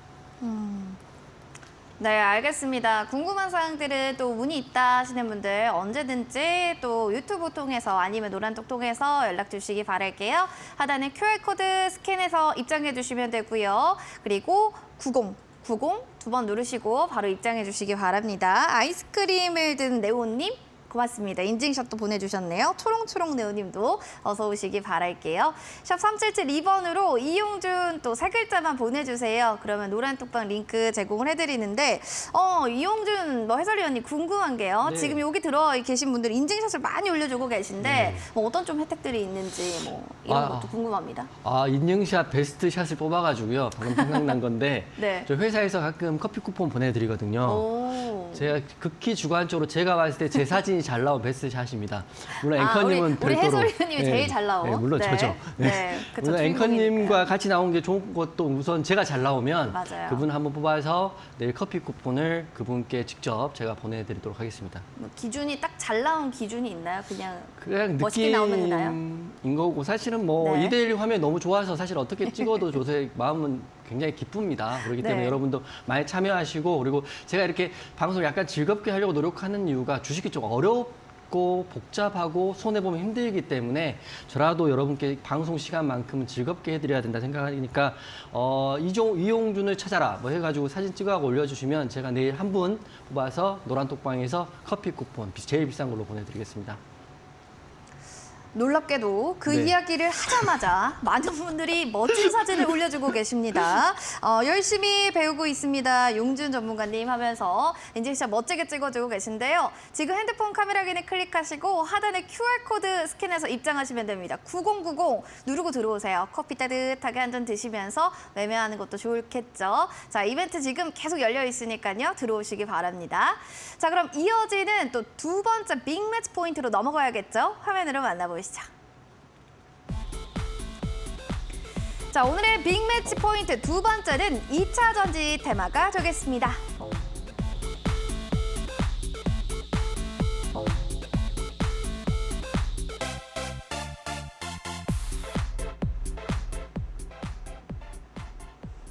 네, 알겠습니다. 궁금한 사항들은 또 문의 있다 하시는 분들 언제든지 또 유튜브 통해서 아니면 노란톡 통해서 연락 주시기 바랄게요. 하단에 QR코드 스캔해서 입장해 주시면 되고요. 그리고 90 두 번 누르시고 바로 입장해 주시기 바랍니다. 아이스크림을 든 네오님 고맙습니다. 인증샷도 보내주셨네요. 초롱초롱 네오님도 어서 오시기 바랄게요. 샵 3772번으로 이용준 또 세 글자만 보내주세요. 그러면 노란톡방 링크 제공을 해드리는데 이용준 해설위원님 궁금한 게요. 네. 지금 여기 들어 계신 분들 인증샷을 많이 올려주고 계신데 네. 어떤 좀 혜택들이 있는지 이런 것도 궁금합니다. 인증샷 베스트 샷을 뽑아가지고요. 방금 생각난 건데 네. 저 회사에서 가끔 커피 쿠폰 보내드리거든요. 오. 제가 극히 주관적으로 제가 봤을 때 제 사진이 잘 나온 베스트 샷입니다. 물론 앵커님은 우리 별도로 해설위원님이 제일 잘 나온. 네, 물론 네. 저죠. 네, 그쵸, 물론 앵커님과 주인공이니까요. 같이 나온 게 좋은 것도 우선 제가 잘 나오면 맞아요. 그분 한번 뽑아서 내일 커피 쿠폰을 그분께 직접 제가 보내드리도록 하겠습니다. 기준이 딱 잘 나온 기준이 있나요? 그냥 멋있게 나오면 되나요? 느낌인 거고 사실은 네. 2대1 화면이 너무 좋아서 사실 어떻게 찍어도 저의 마음은 굉장히 기쁩니다. 그렇기 때문에 네. 여러분도 많이 참여하시고 그리고 제가 이렇게 방송을 약간 즐겁게 하려고 노력하는 이유가 주식이 좀 어렵고 복잡하고 손해보면 힘들기 때문에 저라도 여러분께 방송 시간만큼은 즐겁게 해드려야 된다 생각하니까 이용준을 찾아라 해가지고 사진 찍어가고 올려주시면 제가 내일 한 분 뽑아서 노란톡방에서 커피 쿠폰 제일 비싼 걸로 보내드리겠습니다. 놀랍게도 그 네. 이야기를 하자마자 많은 분들이 멋진 사진을 올려주고 계십니다. 열심히 배우고 있습니다. 용준 전문가님 하면서 인증샷 멋지게 찍어주고 계신데요. 지금 핸드폰 카메라 기능 클릭하시고 하단에 QR코드 스캔해서 입장하시면 됩니다. 9090 누르고 들어오세요. 커피 따뜻하게 한 잔 드시면서 매매하는 것도 좋겠죠. 자, 이벤트 지금 계속 열려 있으니까요. 들어오시기 바랍니다. 자, 그럼 이어지는 또 두 번째 빅매치 포인트로 넘어가야겠죠. 화면으로 만나보시죠. 자, 오늘의 빅매치 포인트 두 번째는 2차 전지 테마가 되겠습니다.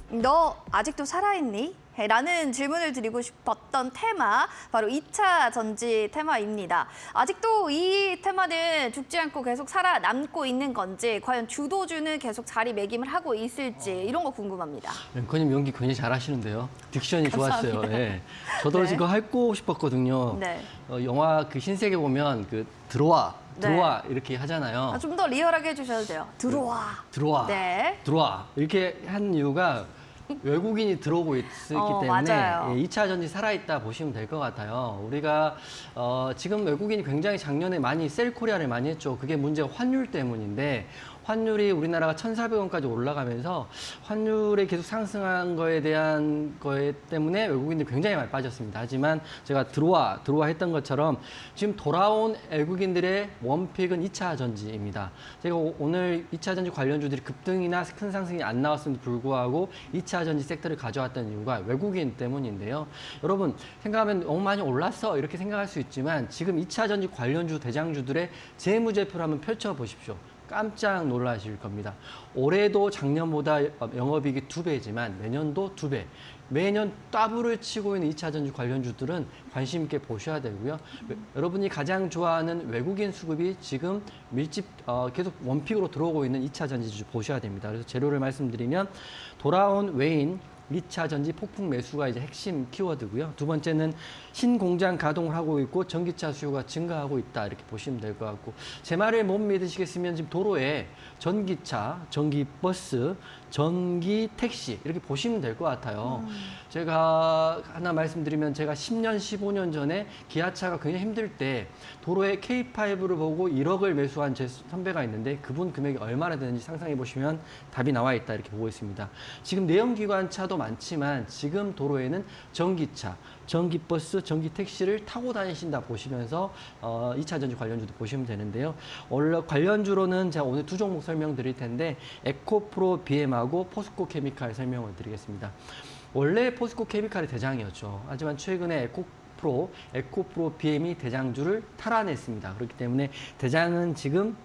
너 아직도 살아있니? 라는 질문을 드리고 싶었던 테마, 바로 2차 전지 테마입니다. 아직도 이 테마는 죽지 않고 계속 살아남고 있는 건지, 과연 주도주는 계속 자리매김을 하고 있을지 이런 거 궁금합니다. 앵커님 연기 굉장히 잘하시는데요. 딕션이 좋았어요. 감사합니다. 네. 저도 네. 이거 하고 싶었거든요. 네. 영화 그 신세계 보면 들어와 이렇게 하잖아요. 좀 더 리얼하게 해주셔도 돼요. 들어와. 들어와. 네. 들어와. 이렇게 한 이유가 외국인이 들어오고 있기 때문에 맞아요. 2차 전지 살아있다 보시면 될 것 같아요. 우리가 지금 외국인이 굉장히 작년에 많이 셀 코리아를 많이 했죠. 그게 문제가 환율 때문인데 환율이 우리나라가 1,400원까지 올라가면서 환율이 계속 상승한 거에 대한 거에 때문에 외국인들이 굉장히 많이 빠졌습니다. 하지만 제가 들어와 했던 것처럼 지금 돌아온 외국인들의 원픽은 2차 전지입니다. 제가 오늘 2차 전지 관련주들이 급등이나 큰 상승이 안 나왔음에도 불구하고 2차 전지 섹터를 가져왔던 이유가 외국인 때문인데요. 여러분 생각하면 너무 많이 올랐어 이렇게 생각할 수 있지만 지금 2차 전지 관련주 대장주들의 재무제표를 한번 펼쳐보십시오. 깜짝 놀라실 겁니다. 올해도 작년보다 영업이익이 2배지만 내년도 2배. 매년 더블을 치고 있는 2차 전지 관련주들은 관심 있게 보셔야 되고요. 여러분이 가장 좋아하는 외국인 수급이 지금 계속 원픽으로 들어오고 있는 2차 전지주 보셔야 됩니다. 그래서 재료를 말씀드리면 돌아온 외인 2차 전지 폭풍 매수가 이제 핵심 키워드고요. 두 번째는 신공장 가동을 하고 있고 전기차 수요가 증가하고 있다 이렇게 보시면 될 것 같고 제 말을 못 믿으시겠으면 지금 도로에 전기차, 전기버스, 전기 택시 이렇게 보시면 될 것 같아요. 제가 하나 말씀드리면 제가 10년, 15년 전에 기아차가 굉장히 힘들 때 도로에 K5를 보고 1억을 매수한 제 선배가 있는데 그분 금액이 얼마나 되는지 상상해 보시면 답이 나와 있다 이렇게 보고 있습니다. 지금 내연기관차도 많지만 지금 도로에는 전기차, 전기버스, 전기택시를 타고 다니신다 보시면서 2차 전지 관련주도 보시면 되는데요. 원래 관련주로는 제가 오늘 두 종목 설명드릴 텐데 에코프로 BM하고 포스코 케미칼 설명을 드리겠습니다. 원래 포스코 케미칼이 대장이었죠. 하지만 최근에 에코프로 BM이 대장주를 탈환했습니다. 그렇기 때문에 대장은 지금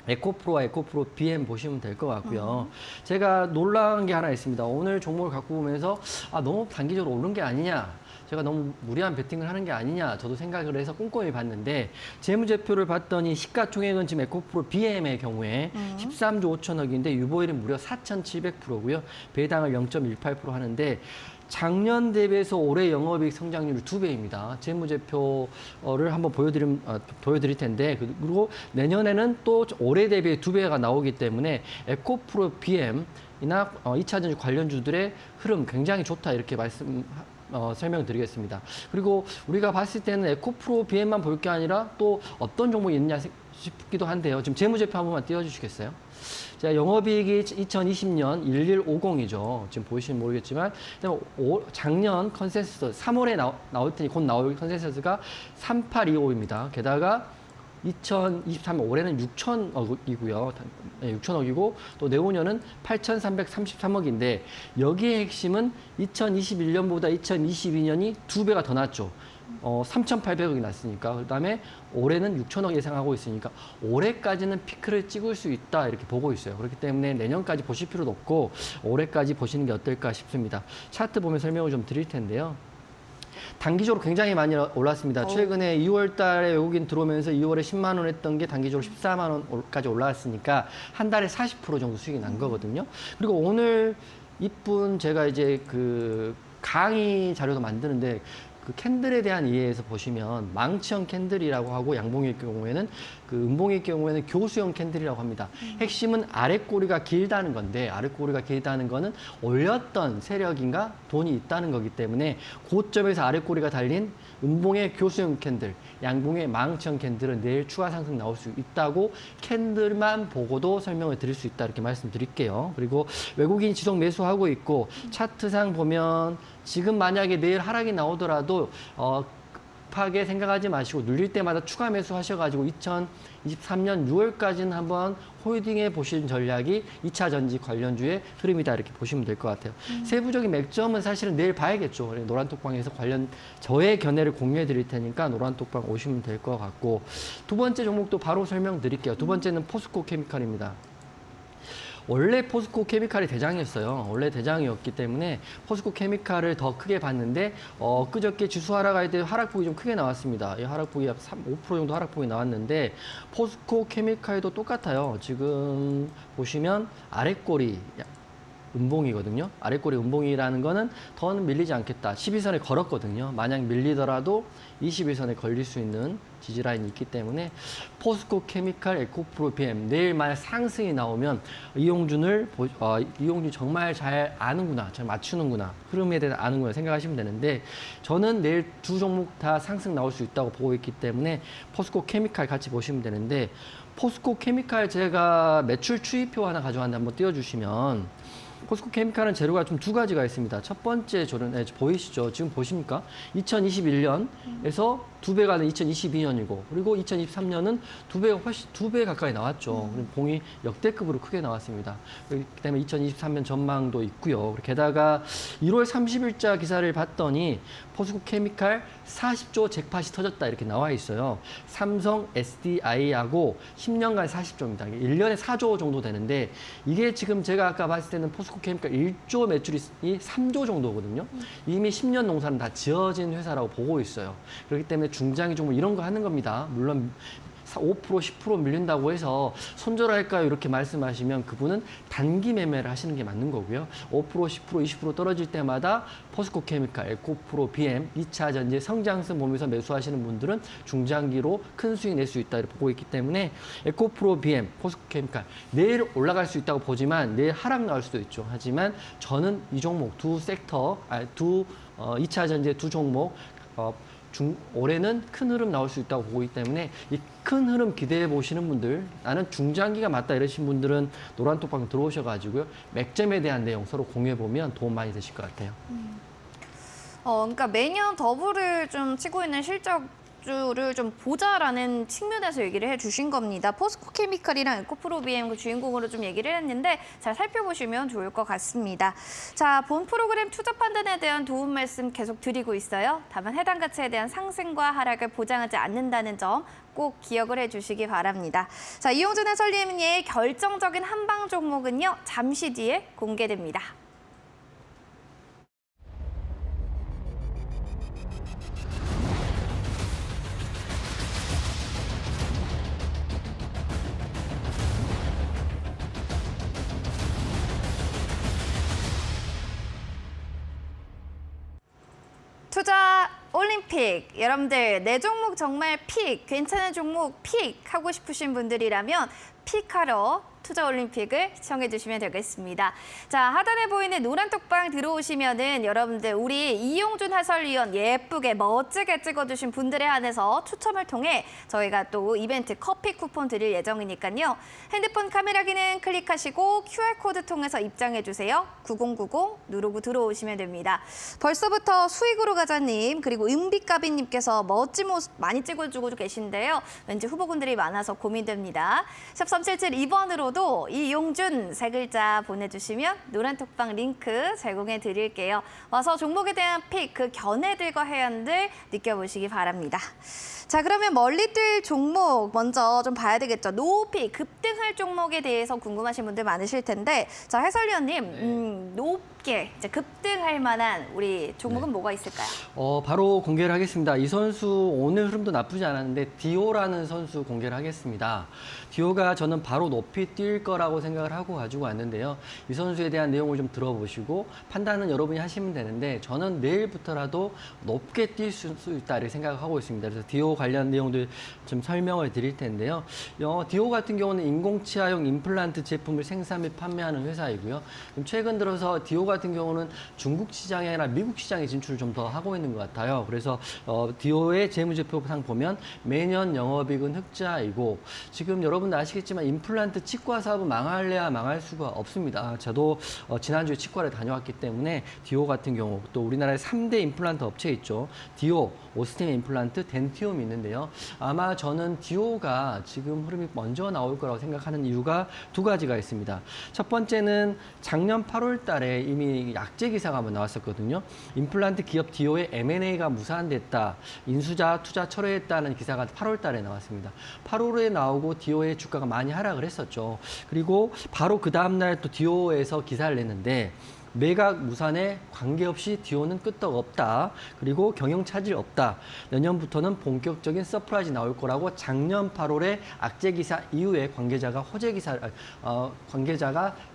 에코프로와 에코프로 BM 보시면 될 것 같고요. 제가 놀라운 게 하나 있습니다. 오늘 종목을 갖고 보면서 너무 단기적으로 오른 게 아니냐. 제가 너무 무리한 베팅을 하는 게 아니냐 저도 생각을 해서 꼼꼼히 봤는데 재무제표를 봤더니 시가총액은 지금 에코프로 BM의 경우에 13조 5천억인데 유보율은 무려 4,700%고요. 배당을 0.18% 하는데 작년 대비해서 올해 영업이익 성장률이 2배입니다. 재무제표를 한번 보여드릴 텐데 그리고 내년에는 또 올해 대비해 2배가 나오기 때문에 에코프로 BM이나 2차 전지 관련주들의 흐름 굉장히 좋다 이렇게 설명드리겠습니다. 그리고 우리가 봤을 때는 에코프로 BM만 볼 게 아니라 또 어떤 종목이 있느냐 싶기도 한데요. 지금 재무제표 한 번만 띄워주시겠어요? 자, 영업이익이 2020년 1150이죠. 지금 보시면 모르겠지만 작년 컨센서스 3월에 나올 테니 곧 나올 컨센서스가 3825입니다. 게다가 2023년 올해는 6천억이고요. 6천억이고 또 내후년은 8,333억인데 여기에 핵심은 2021년보다 2022년이 2배가 더 났죠. 3,800억이 났으니까 그다음에 올해는 6천억 예상하고 있으니까 올해까지는 피크를 찍을 수 있다 이렇게 보고 있어요. 그렇기 때문에 내년까지 보실 필요도 없고 올해까지 보시는 게 어떨까 싶습니다. 차트 보면 설명을 좀 드릴 텐데요. 단기적으로 굉장히 많이 올랐습니다. 최근에 2월 달에 외국인 들어오면서 2월에 10만 원 했던 게 단기적으로 14만 원까지 올라왔으니까 한 달에 40% 정도 수익이 난 거거든요. 그리고 오늘 이쁜 제가 이제 그 강의 자료도 만드는데 그 캔들에 대한 이해에서 보시면 망치형 캔들이라고 하고 양봉일 경우에는 그 음봉일 경우에는 교수형 캔들이라고 합니다. 핵심은 아랫꼬리가 길다는 건데 아랫꼬리가 길다는 거는 올렸던 세력인가 돈이 있다는 거기 때문에 고점에서 아랫꼬리가 달린 음봉의 교수형 캔들, 양봉의 망치형 캔들은 내일 추가 상승 나올 수 있다고 캔들만 보고도 설명을 드릴 수 있다 이렇게 말씀드릴게요. 그리고 외국인이 지속 매수하고 있고 차트상 보면 지금 만약에 내일 하락이 나오더라도 급하게 생각하지 마시고 눌릴 때마다 추가 매수하셔가지고 2023년 6월까지는 한번 홀딩해 보신 전략이 2차 전지 관련주의 흐름이다 이렇게 보시면 될 것 같아요. 세부적인 맥점은 사실은 내일 봐야겠죠. 노란톡방에서 저의 견해를 공유해 드릴 테니까 노란톡방 오시면 될 것 같고 두 번째 종목도 바로 설명드릴게요. 두 번째는 포스코 케미칼입니다. 원래 포스코 케미칼이 대장이었어요. 원래 대장이었기 때문에 포스코 케미칼을 더 크게 봤는데 그저께 지수 하락할 때 하락폭이 좀 크게 나왔습니다. 이 하락폭이 약 5% 정도 하락폭이 나왔는데 포스코 케미칼도 똑같아요. 지금 보시면 아랫꼬리 음봉이거든요. 아랫꼬리 음봉이라는 거는 더는 밀리지 않겠다. 12선에 걸었거든요. 만약 밀리더라도 21선에 걸릴 수 있는 지지라인이 있기 때문에 포스코 케미칼, 에코프로 BM 내일 만약 상승이 나오면 이용준 정말 잘 아는구나, 잘 맞추는구나, 흐름에 대해서 아는구나 생각하시면 되는데 저는 내일 두 종목 다 상승 나올 수 있다고 보고 있기 때문에 포스코 케미칼 같이 보시면 되는데 포스코 케미칼 제가 매출 추이표 하나 가져왔는데 한번 띄워주시면 포스코 케미칼은 재료가 좀 두 가지가 있습니다. 첫 번째 조련, 보이시죠? 지금 보십니까? 2021년에서 두 배가 된 2022년이고, 그리고 2023년은 두 배 가까이 나왔죠. 그리고 봉이 역대급으로 크게 나왔습니다. 그다음에 2023년 전망도 있고요. 게다가 1월 30일자 기사를 봤더니 포스코 케미칼 40조 잭팟이 터졌다 이렇게 나와 있어요. 삼성 SDI하고 10년간 40조입니다. 1년에 4조 정도 되는데 이게 지금 제가 아까 봤을 때는 포스코 케미칼 1조 매출이 3조 정도거든요. 이미 10년 농사는 다 지어진 회사라고 보고 있어요. 그렇기 때문에 중장기 종목 이런 거 하는 겁니다. 물론 5%, 10% 밀린다고 해서 손절할까요? 이렇게 말씀하시면 그분은 단기 매매를 하시는 게 맞는 거고요. 5%, 10%, 20% 떨어질 때마다 포스코 케미칼, 에코프로, BM, 2차 전지 성장성 보면서 매수하시는 분들은 중장기로 큰 수익 낼 수 있다 이렇게 보고 있기 때문에 에코프로, BM, 포스코 케미칼 내일 올라갈 수 있다고 보지만 내일 하락 나올 수도 있죠. 하지만 저는 이 종목 두 섹터, 2차 전지 두 종목 올해는 큰 흐름 나올 수 있다고 보기 때문에 이 큰 흐름 기대해 보시는 분들, 나는 중장기가 맞다 이러신 분들은 노란톡방 들어오셔가지고요. 맥점에 대한 내용 서로 공유해 보면 도움 많이 되실 것 같아요. 그러니까 매년 더블을 좀 치고 있는 실적주를 좀 보자라는 측면에서 얘기를 해주신 겁니다. 포스코 케미칼이랑 에코프로 BM 그 주인공으로 좀 얘기를 했는데 잘 살펴보시면 좋을 것 같습니다. 자, 본 프로그램 투자 판단에 대한 도움 말씀 계속 드리고 있어요. 다만 해당 가치에 대한 상승과 하락을 보장하지 않는다는 점 꼭 기억을 해주시기 바랍니다. 자, 이용준 해설위원의 결정적인 한방 종목은요, 잠시 뒤에 공개됩니다. 투자 올림픽, 여러분들 내 종목 정말 픽, 괜찮은 종목 픽 하고 싶으신 분들이라면 픽하러 투자 올림픽을 시청해 주시면 되겠습니다. 자, 하단에 보이는 노란 톡방 들어오시면은 여러분들 우리 이용준 해설위원 예쁘게 멋지게 찍어주신 분들에 한해서 추첨을 통해 저희가 또 이벤트 커피 쿠폰 드릴 예정이니까요. 핸드폰 카메라 기능 클릭하시고 QR코드 통해서 입장해 주세요. 9090 누르고 들어오시면 됩니다. 벌써부터 수익으로 가자님 그리고 은비까비님께서 멋진 모습 많이 찍어주고 계신데요. 왠지 후보군들이 많아서 고민됩니다. 샵 3772번으로 이용준 세 글자 보내주시면 노란톡방 링크 제공해 드릴게요. 와서 종목에 대한 픽, 그 견해들과 해안들 느껴보시기 바랍니다. 자, 그러면 멀리 뛸 종목 먼저 좀 봐야 되겠죠. 높이 급등할 종목에 대해서 궁금하신 분들 많으실 텐데, 자, 해설위원님, 높게 이제 급등할 만한 우리 종목은 뭐가 있을까요? 바로 공개를 하겠습니다. 이 선수 오늘 흐름도 나쁘지 않았는데 디오라는 선수 공개를 하겠습니다. 디오가 저는 바로 높이 뛸 거라고 생각을 하고 가지고 왔는데요. 이 선수에 대한 내용을 좀 들어보시고 판단은 여러분이 하시면 되는데 저는 내일부터라도 높게 뛸 수 있다 이렇게 생각하고 있습니다. 그래서 디오 관련 내용들 좀 설명을 드릴 텐데요. 디오 같은 경우는 인공치아용 임플란트 제품을 생산 및 판매하는 회사이고요. 최근 들어서 디오 같은 경우는 중국 시장이 아니라 미국 시장에 진출을 좀 더 하고 있는 것 같아요. 그래서 디오의 재무제표상 보면 매년 영업이익은 흑자이고 지금 여러분들 아시겠지만 임플란트 치과 사업은 망할래야 망할 수가 없습니다. 저도 지난주에 치과를 다녀왔기 때문에 디오 같은 경우 또 우리나라의 3대 임플란트 업체 있죠. 디오, 오스템 임플란트, 덴티움이 있는데요. 아마 저는 디오가 지금 흐름이 먼저 나올 거라고 생각하는 이유가 두 가지가 있습니다. 첫 번째는 작년 8월 달에 이미 약재 기사가 한번 나왔었거든요. 임플란트 기업 디오의 M&A가 무산됐다. 인수자 투자 철회했다는 기사가 8월 달에 나왔습니다. 8월에 나오고 디오의 주가가 많이 하락을 했었죠. 그리고 바로 그 다음날 또 디오에서 기사를 냈는데 매각 무산에 관계없이 디오는 끄떡 없다. 그리고 경영 차질 없다. 내년부터는 본격적인 서프라이즈 나올 거라고 작년 8월에 악재 기사 이후에 관계자가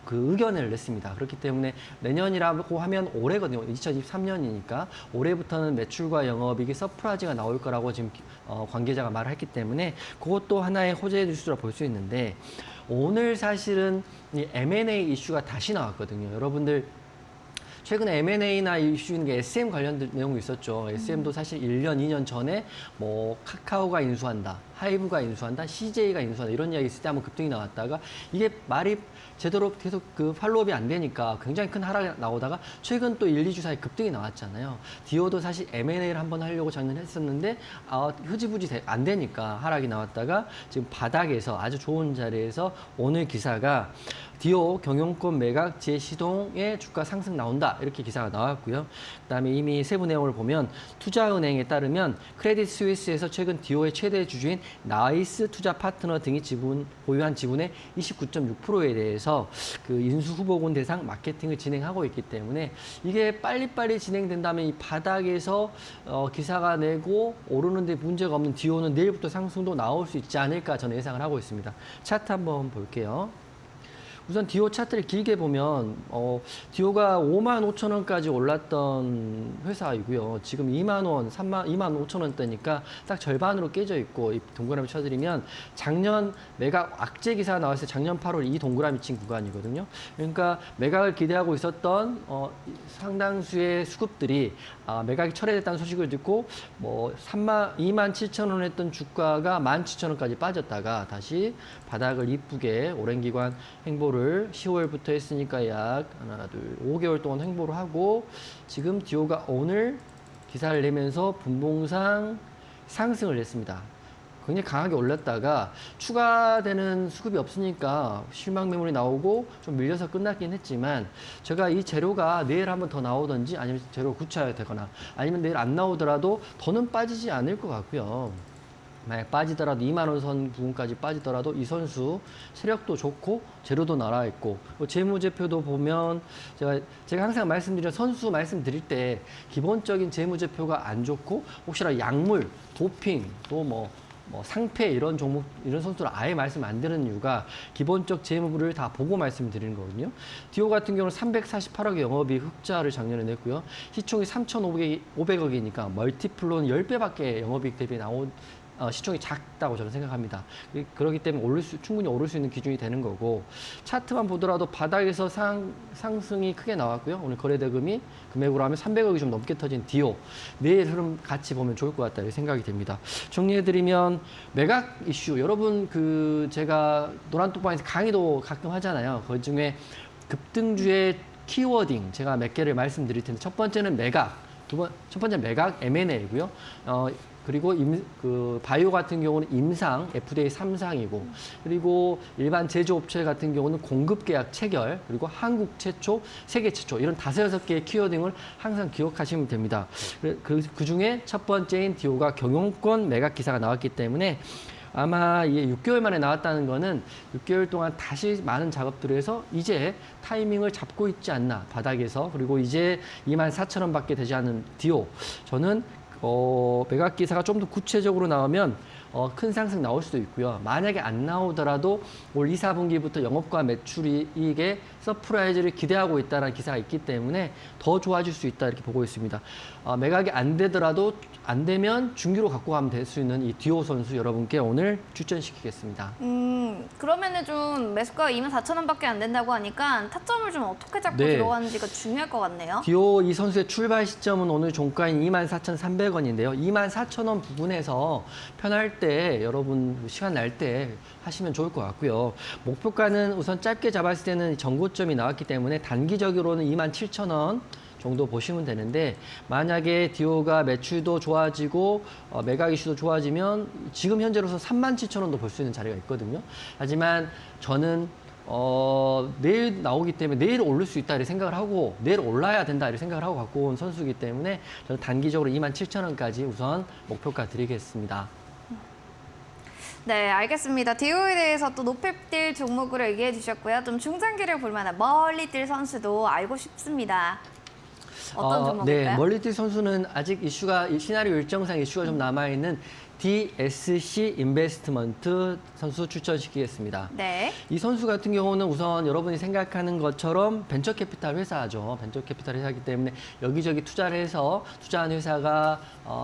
그 의견을 냈습니다. 그렇기 때문에 내년이라고 하면 올해거든요. 2023년이니까 올해부터는 매출과 영업이익이 서프라이즈가 나올 거라고 지금 관계자가 말을 했기 때문에 그것도 하나의 호재 뉴스라 볼 수 있는데 오늘 사실은 이 M&A 이슈가 다시 나왔거든요. 여러분들 최근에 M&A나 이슈 있는 게 SM 관련 내용이 있었죠. SM도 사실 1년, 2년 전에 뭐 카카오가 인수한다. 하이브가 인수한다, CJ가 인수한다 이런 이야기 있을 때 한번 급등이 나왔다가 이게 말이 제대로 계속 그 팔로업이 안 되니까 굉장히 큰 하락이 나오다가 최근 또 1, 2주 사이 급등이 나왔잖아요. 디오도 사실 M&A를 한번 하려고 작년에 했었는데 흐지부지 안 되니까 하락이 나왔다가 지금 바닥에서 아주 좋은 자리에서 오늘 기사가 디오 경영권 매각 재시동의 주가 상승 나온다 이렇게 기사가 나왔고요. 그다음에 이미 세부 내용을 보면 투자은행에 따르면 크레딧 스위스에서 최근 디오의 최대 주주인 나이스 투자 파트너 등이 보유한 지분의 29.6%에 대해서 그 인수 후보군 대상 마케팅을 진행하고 있기 때문에 이게 빨리빨리 진행된다면 이 바닥에서 기사가 내고 오르는데 문제가 없는 디오는 내일부터 상승도 나올 수 있지 않을까 저는 예상을 하고 있습니다. 차트 한번 볼게요. 우선 디오 차트를 길게 보면 디오가 55,000원까지 올랐던 회사이고요. 지금 25,000원대니까 딱 절반으로 깨져 있고 이 동그라미 쳐드리면 작년 매각 악재 기사가 나왔을 때 작년 8월 이 동그라미 친 구간이거든요. 그러니까 매각을 기대하고 있었던 상당수의 수급들이 매각이 철회됐다는 소식을 듣고 27,000원 했던 주가가 17,000원까지 빠졌다가 다시 바닥을 이쁘게 오랜 기간 행보를 10월부터 했으니까 약 하나, 둘, 5개월 동안 행보를 하고 지금 디오가 오늘 기사를 내면서 분봉상 상승을 했습니다. 굉장히 강하게 올랐다가 추가되는 수급이 없으니까 실망 매물이 나오고 좀 밀려서 끝났긴 했지만 제가 이 재료가 내일 한번 더 나오든지 아니면 재료 구차되거나 아니면 내일 안 나오더라도 더는 빠지지 않을 것 같고요. 만약 빠지더라도 2만 원 선 부분까지 빠지더라도 이 선수 세력도 좋고 재료도 날아있고 재무제표도 보면 제가 항상 말씀드린 선수 말씀드릴 때 기본적인 재무제표가 안 좋고 혹시나 약물, 도핑 또 뭐 상패 이런 종목 이런 선수를 아예 말씀 안 드리는 이유가 기본적 재무를 다 보고 말씀드리는 거거든요. 디오 같은 경우는 348억의 영업이익 흑자를 작년에 냈고요. 시총이 3,500억이니까 멀티플로는 10배밖에 영업이익 대비 나온 시총이 작다고 저는 생각합니다. 그렇기 때문에 충분히 오를 수 있는 기준이 되는 거고 차트만 보더라도 바닥에서 상승이 크게 나왔고요. 오늘 거래대금이 금액으로 하면 300억이 좀 넘게 터진 디오 내일 흐름 같이 보면 좋을 것 같다 이렇게 생각이 됩니다. 정리해드리면 매각 이슈 여러분 제가 노란톡방에서 강의도 가끔 하잖아요. 그 중에 급등주의 키워딩 제가 몇 개를 말씀드릴 텐데 첫 번째는 매각, 첫 번째 매각 M&A고요. 그리고 바이오 같은 경우는 임상, FDA 3상이고 그리고 일반 제조업체 같은 경우는 공급계약 체결 그리고 한국 최초, 세계 최초 이런 5-6개의 키워딩을 항상 기억하시면 됩니다. 그 중에 첫 번째인 디오가 경영권 매각 기사가 나왔기 때문에 아마 이게 6개월 만에 나왔다는 거는 6개월 동안 다시 많은 작업들을 해서 이제 타이밍을 잡고 있지 않나 바닥에서 그리고 이제 24,000원밖에 되지 않은 디오 저는 매각 기사가 좀 더 구체적으로 나오면 큰 상승 나올 수도 있고요. 만약에 안 나오더라도 올 2, 4분기부터 영업과 매출이익의 서프라이즈를 기대하고 있다는 기사가 있기 때문에 더 좋아질 수 있다 이렇게 보고 있습니다. 매각이 안 되더라도 안 되면 중기로 갖고 가면 될 수 있는 이 디오 선수 여러분께 오늘 추천시키겠습니다. 그러면은 좀 매수가가 24,000원밖에 안 된다고 하니까 타점을 좀 어떻게 잡고 들어가는지가 중요할 것 같네요. 디오 이 선수의 출발 시점은 오늘 종가인 24,300원인데요. 24,000원 부분에서 편할 때 여러분 시간 날 때 하시면 좋을 것 같고요. 목표가는 우선 짧게 잡았을 때는 전고점이 나왔기 때문에 단기적으로는 27,000원 정도 보시면 되는데 만약에 디오가 매출도 좋아지고 매각 이슈도 좋아지면 지금 현재로서 37,000원도 볼 수 있는 자리가 있거든요. 하지만 저는 내일 나오기 때문에 내일 오를 수 있다 이렇게 생각을 하고 내일 올라야 된다 이렇게 생각을 하고 갖고 온 선수이기 때문에 저는 단기적으로 27,000원까지 우선 목표가 드리겠습니다. 네, 알겠습니다. 디오에 대해서 또 높이 뛸 종목으로 얘기해 주셨고요. 좀 중장기를 볼 만한 멀리 뛸 선수도 알고 싶습니다. 어떤 종목일까요? 네, 멀리 뛸 선수는 아직 시나리오 일정상 이슈가 좀 남아있는 DSC 인베스트먼트 선수 추천시키겠습니다. 네. 이 선수 같은 경우는 우선 여러분이 생각하는 것처럼 벤처캐피탈 회사죠. 벤처캐피탈 회사이기 때문에 여기저기 투자를 해서 투자한 회사가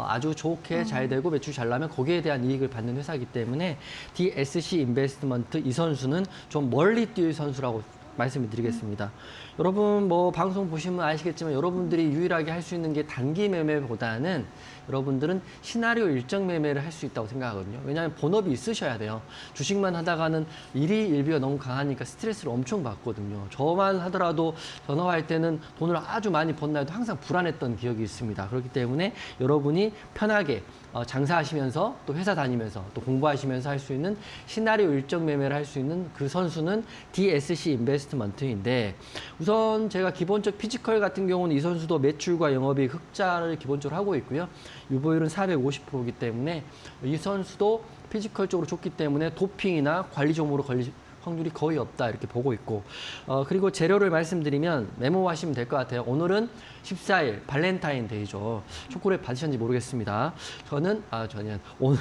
아주 좋게 잘 되고 매출 잘 나면 거기에 대한 이익을 받는 회사이기 때문에 DSC 인베스트먼트 이 선수는 좀 멀리 뛸 선수라고 말씀을 드리겠습니다. 여러분 뭐 방송 보시면 아시겠지만 여러분들이 유일하게 할 수 있는 게 단기 매매보다는 여러분들은 시나리오 일정 매매를 할 수 있다고 생각하거든요. 왜냐하면 본업이 있으셔야 돼요. 주식만 하다가는 일희일비가 너무 강하니까 스트레스를 엄청 받거든요. 저만 하더라도 전업할 때는 돈을 아주 많이 번다 해도 항상 불안했던 기억이 있습니다. 그렇기 때문에 여러분이 편하게 장사하시면서 또 회사 다니면서 또 공부하시면서 할 수 있는 시나리오 일정 매매를 할 수 있는 그 선수는 DSC 인베스트먼트인데, 우선 제가 기본적 피지컬 같은 경우는 이 선수도 매출과 영업이익 흑자를 기본적으로 하고 있고요. 유보율은 450%이기 때문에 이 선수도 피지컬 쪽으로 좋기 때문에 도핑이나 관리 종목으로 걸릴 확률이 거의 없다 이렇게 보고 있고, 그리고 재료를 말씀드리면 메모하시면 될 것 같아요. 오늘은 14일 발렌타인데이죠. 초콜릿 받으셨는지 모르겠습니다. 저는 오늘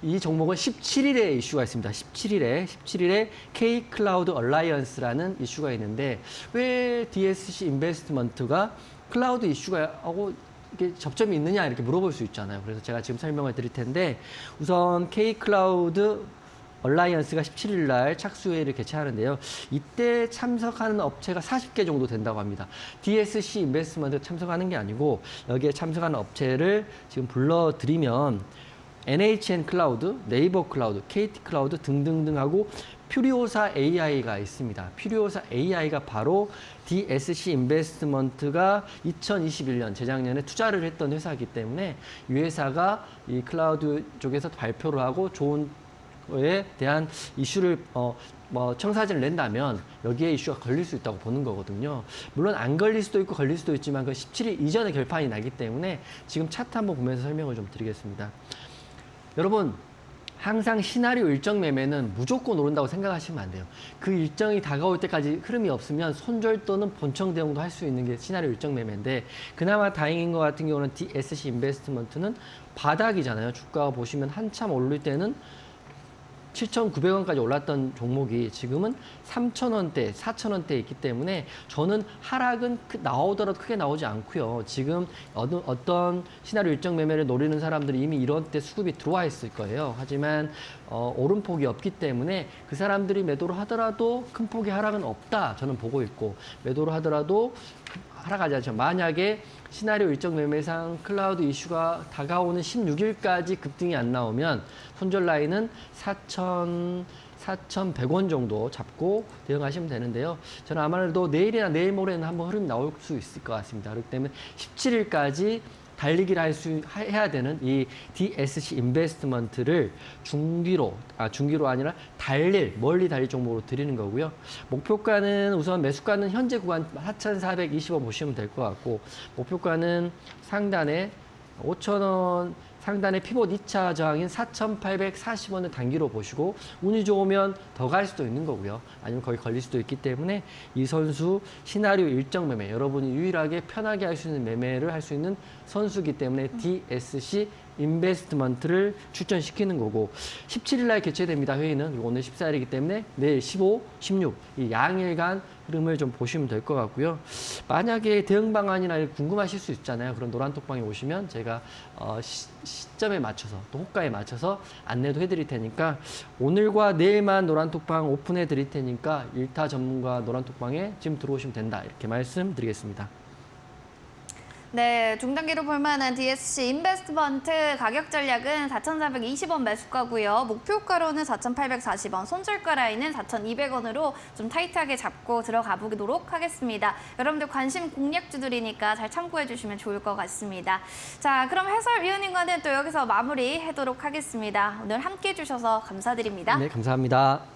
이 종목은 17일에 이슈가 있습니다. 17일에 K 클라우드 얼라이언스라는 이슈가 있는데, 왜 DSC 인베스트먼트가 클라우드 이슈가 하고 이게 접점이 있느냐 이렇게 물어볼 수 있잖아요. 그래서 제가 지금 설명을 드릴 텐데, 우선 K 클라우드 얼라이언스가 17일 날 착수회의를 개최하는데요. 이때 참석하는 업체가 40개 정도 된다고 합니다. DSC 인베스트먼트 참석하는 게 아니고 여기에 참석하는 업체를 지금 불러드리면 NHN 클라우드, 네이버 클라우드, KT 클라우드 등등등 하고 퓨리오사 AI가 있습니다. 퓨리오사 AI가 바로 DSC 인베스트먼트가 2021년 재작년에 투자를 했던 회사이기 때문에 이 회사가 이 클라우드 쪽에서 발표를 하고 좋은 에 대한 이슈를 청사진을 낸다면 여기에 이슈가 걸릴 수 있다고 보는 거거든요. 물론 안 걸릴 수도 있고 걸릴 수도 있지만 그 17일 이전에 결판이 나기 때문에 지금 차트 한번 보면서 설명을 좀 드리겠습니다. 여러분, 항상 시나리오 일정 매매는 무조건 오른다고 생각하시면 안 돼요. 그 일정이 다가올 때까지 흐름이 없으면 손절 또는 본청 대응도 할 수 있는 게 시나리오 일정 매매인데, 그나마 다행인 것 같은 경우는 DSC 인베스트먼트는 바닥이잖아요. 주가가 보시면 한참 오를 때는 7,900원까지 올랐던 종목이 지금은 3,000원대, 4,000원대에 있기 때문에 저는 하락은 나오더라도 크게 나오지 않고요. 지금 어떤 시나리오 일정 매매를 노리는 사람들이 이미 이런 때 수급이 들어와 있을 거예요. 하지만 오름폭이 없기 때문에 그 사람들이 매도를 하더라도 큰 폭의 하락은 없다 저는 보고 있고, 매도를 하더라도 하락하지 않죠. 만약에 시나리오 일정 매매상 클라우드 이슈가 다가오는 16일까지 급등이 안 나오면 손절 라인은 4,100원 정도 잡고 대응하시면 되는데요. 저는 아무래도 내일이나 내일 모레는 한번 흐름이 나올 수 있을 것 같습니다. 그렇기 때문에 17일까지 달리기를 해야 되는 이 DSC 인베스트먼트를 중기로 아니라 멀리 달릴 종목으로 드리는 거고요. 목표가는 우선 매수가는 현재 구간 4,420원 보시면 될 것 같고, 목표가는 상단에 5,000원 상단에 피봇 2차 저항인 4,840원을 단기로 보시고, 운이 좋으면 더 갈 수도 있는 거고요. 아니면 거의 걸릴 수도 있기 때문에 이 선수 시나리오 일정 매매, 여러분이 유일하게 편하게 할 수 있는 매매를 할 수 있는 선수이기 때문에 DSC 인베스트먼트를 추천시키는 거고, 17일 날 개최됩니다. 회의는 오늘 14일이기 때문에 내일 15, 16 이 양일간 흐름을 좀 보시면 될 것 같고요. 만약에 대응 방안이나 궁금하실 수 있잖아요. 그런 노란톡방에 오시면 제가 시점에 맞춰서 또 호가에 맞춰서 안내도 해드릴 테니까, 오늘과 내일만 노란톡방 오픈해 드릴 테니까 일타 전문가 노란톡방에 지금 들어오시면 된다 이렇게 말씀드리겠습니다. 네, 중단기로 볼만한 DSC 인베스트먼트 가격 전략은 4,420원 매수가고요. 목표가로는 4,840원, 손절가 라인은 4,200원으로 좀 타이트하게 잡고 들어가 보도록 하겠습니다. 여러분들 관심 공략주들이니까 잘 참고해 주시면 좋을 것 같습니다. 자, 그럼 해설위원님과는 또 여기서 마무리하도록 하겠습니다. 오늘 함께해 주셔서 감사드립니다. 네, 감사합니다.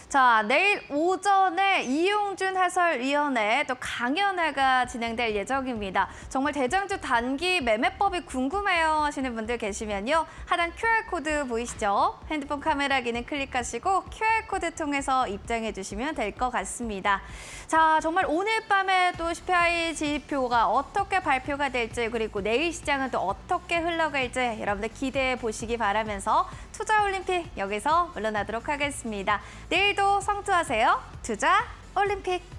자, 내일 오전에 이용준 해설위원회 또 강연회가 진행될 예정입니다. 정말 대장주 단기 매매법이 궁금해요 하시는 분들 계시면요. 하단 QR코드 보이시죠? 핸드폰 카메라 기능 클릭하시고 QR코드 통해서 입장해 주시면 될 것 같습니다. 자, 정말 오늘 밤에 또 CPI 지표가 어떻게 발표가 될지 그리고 내일 시장은 또 어떻게 흘러갈지 여러분들 기대해 보시기 바라면서 투자 올림픽 여기서 물러나도록 하겠습니다. 내일도 성투하세요. 투자 올림픽.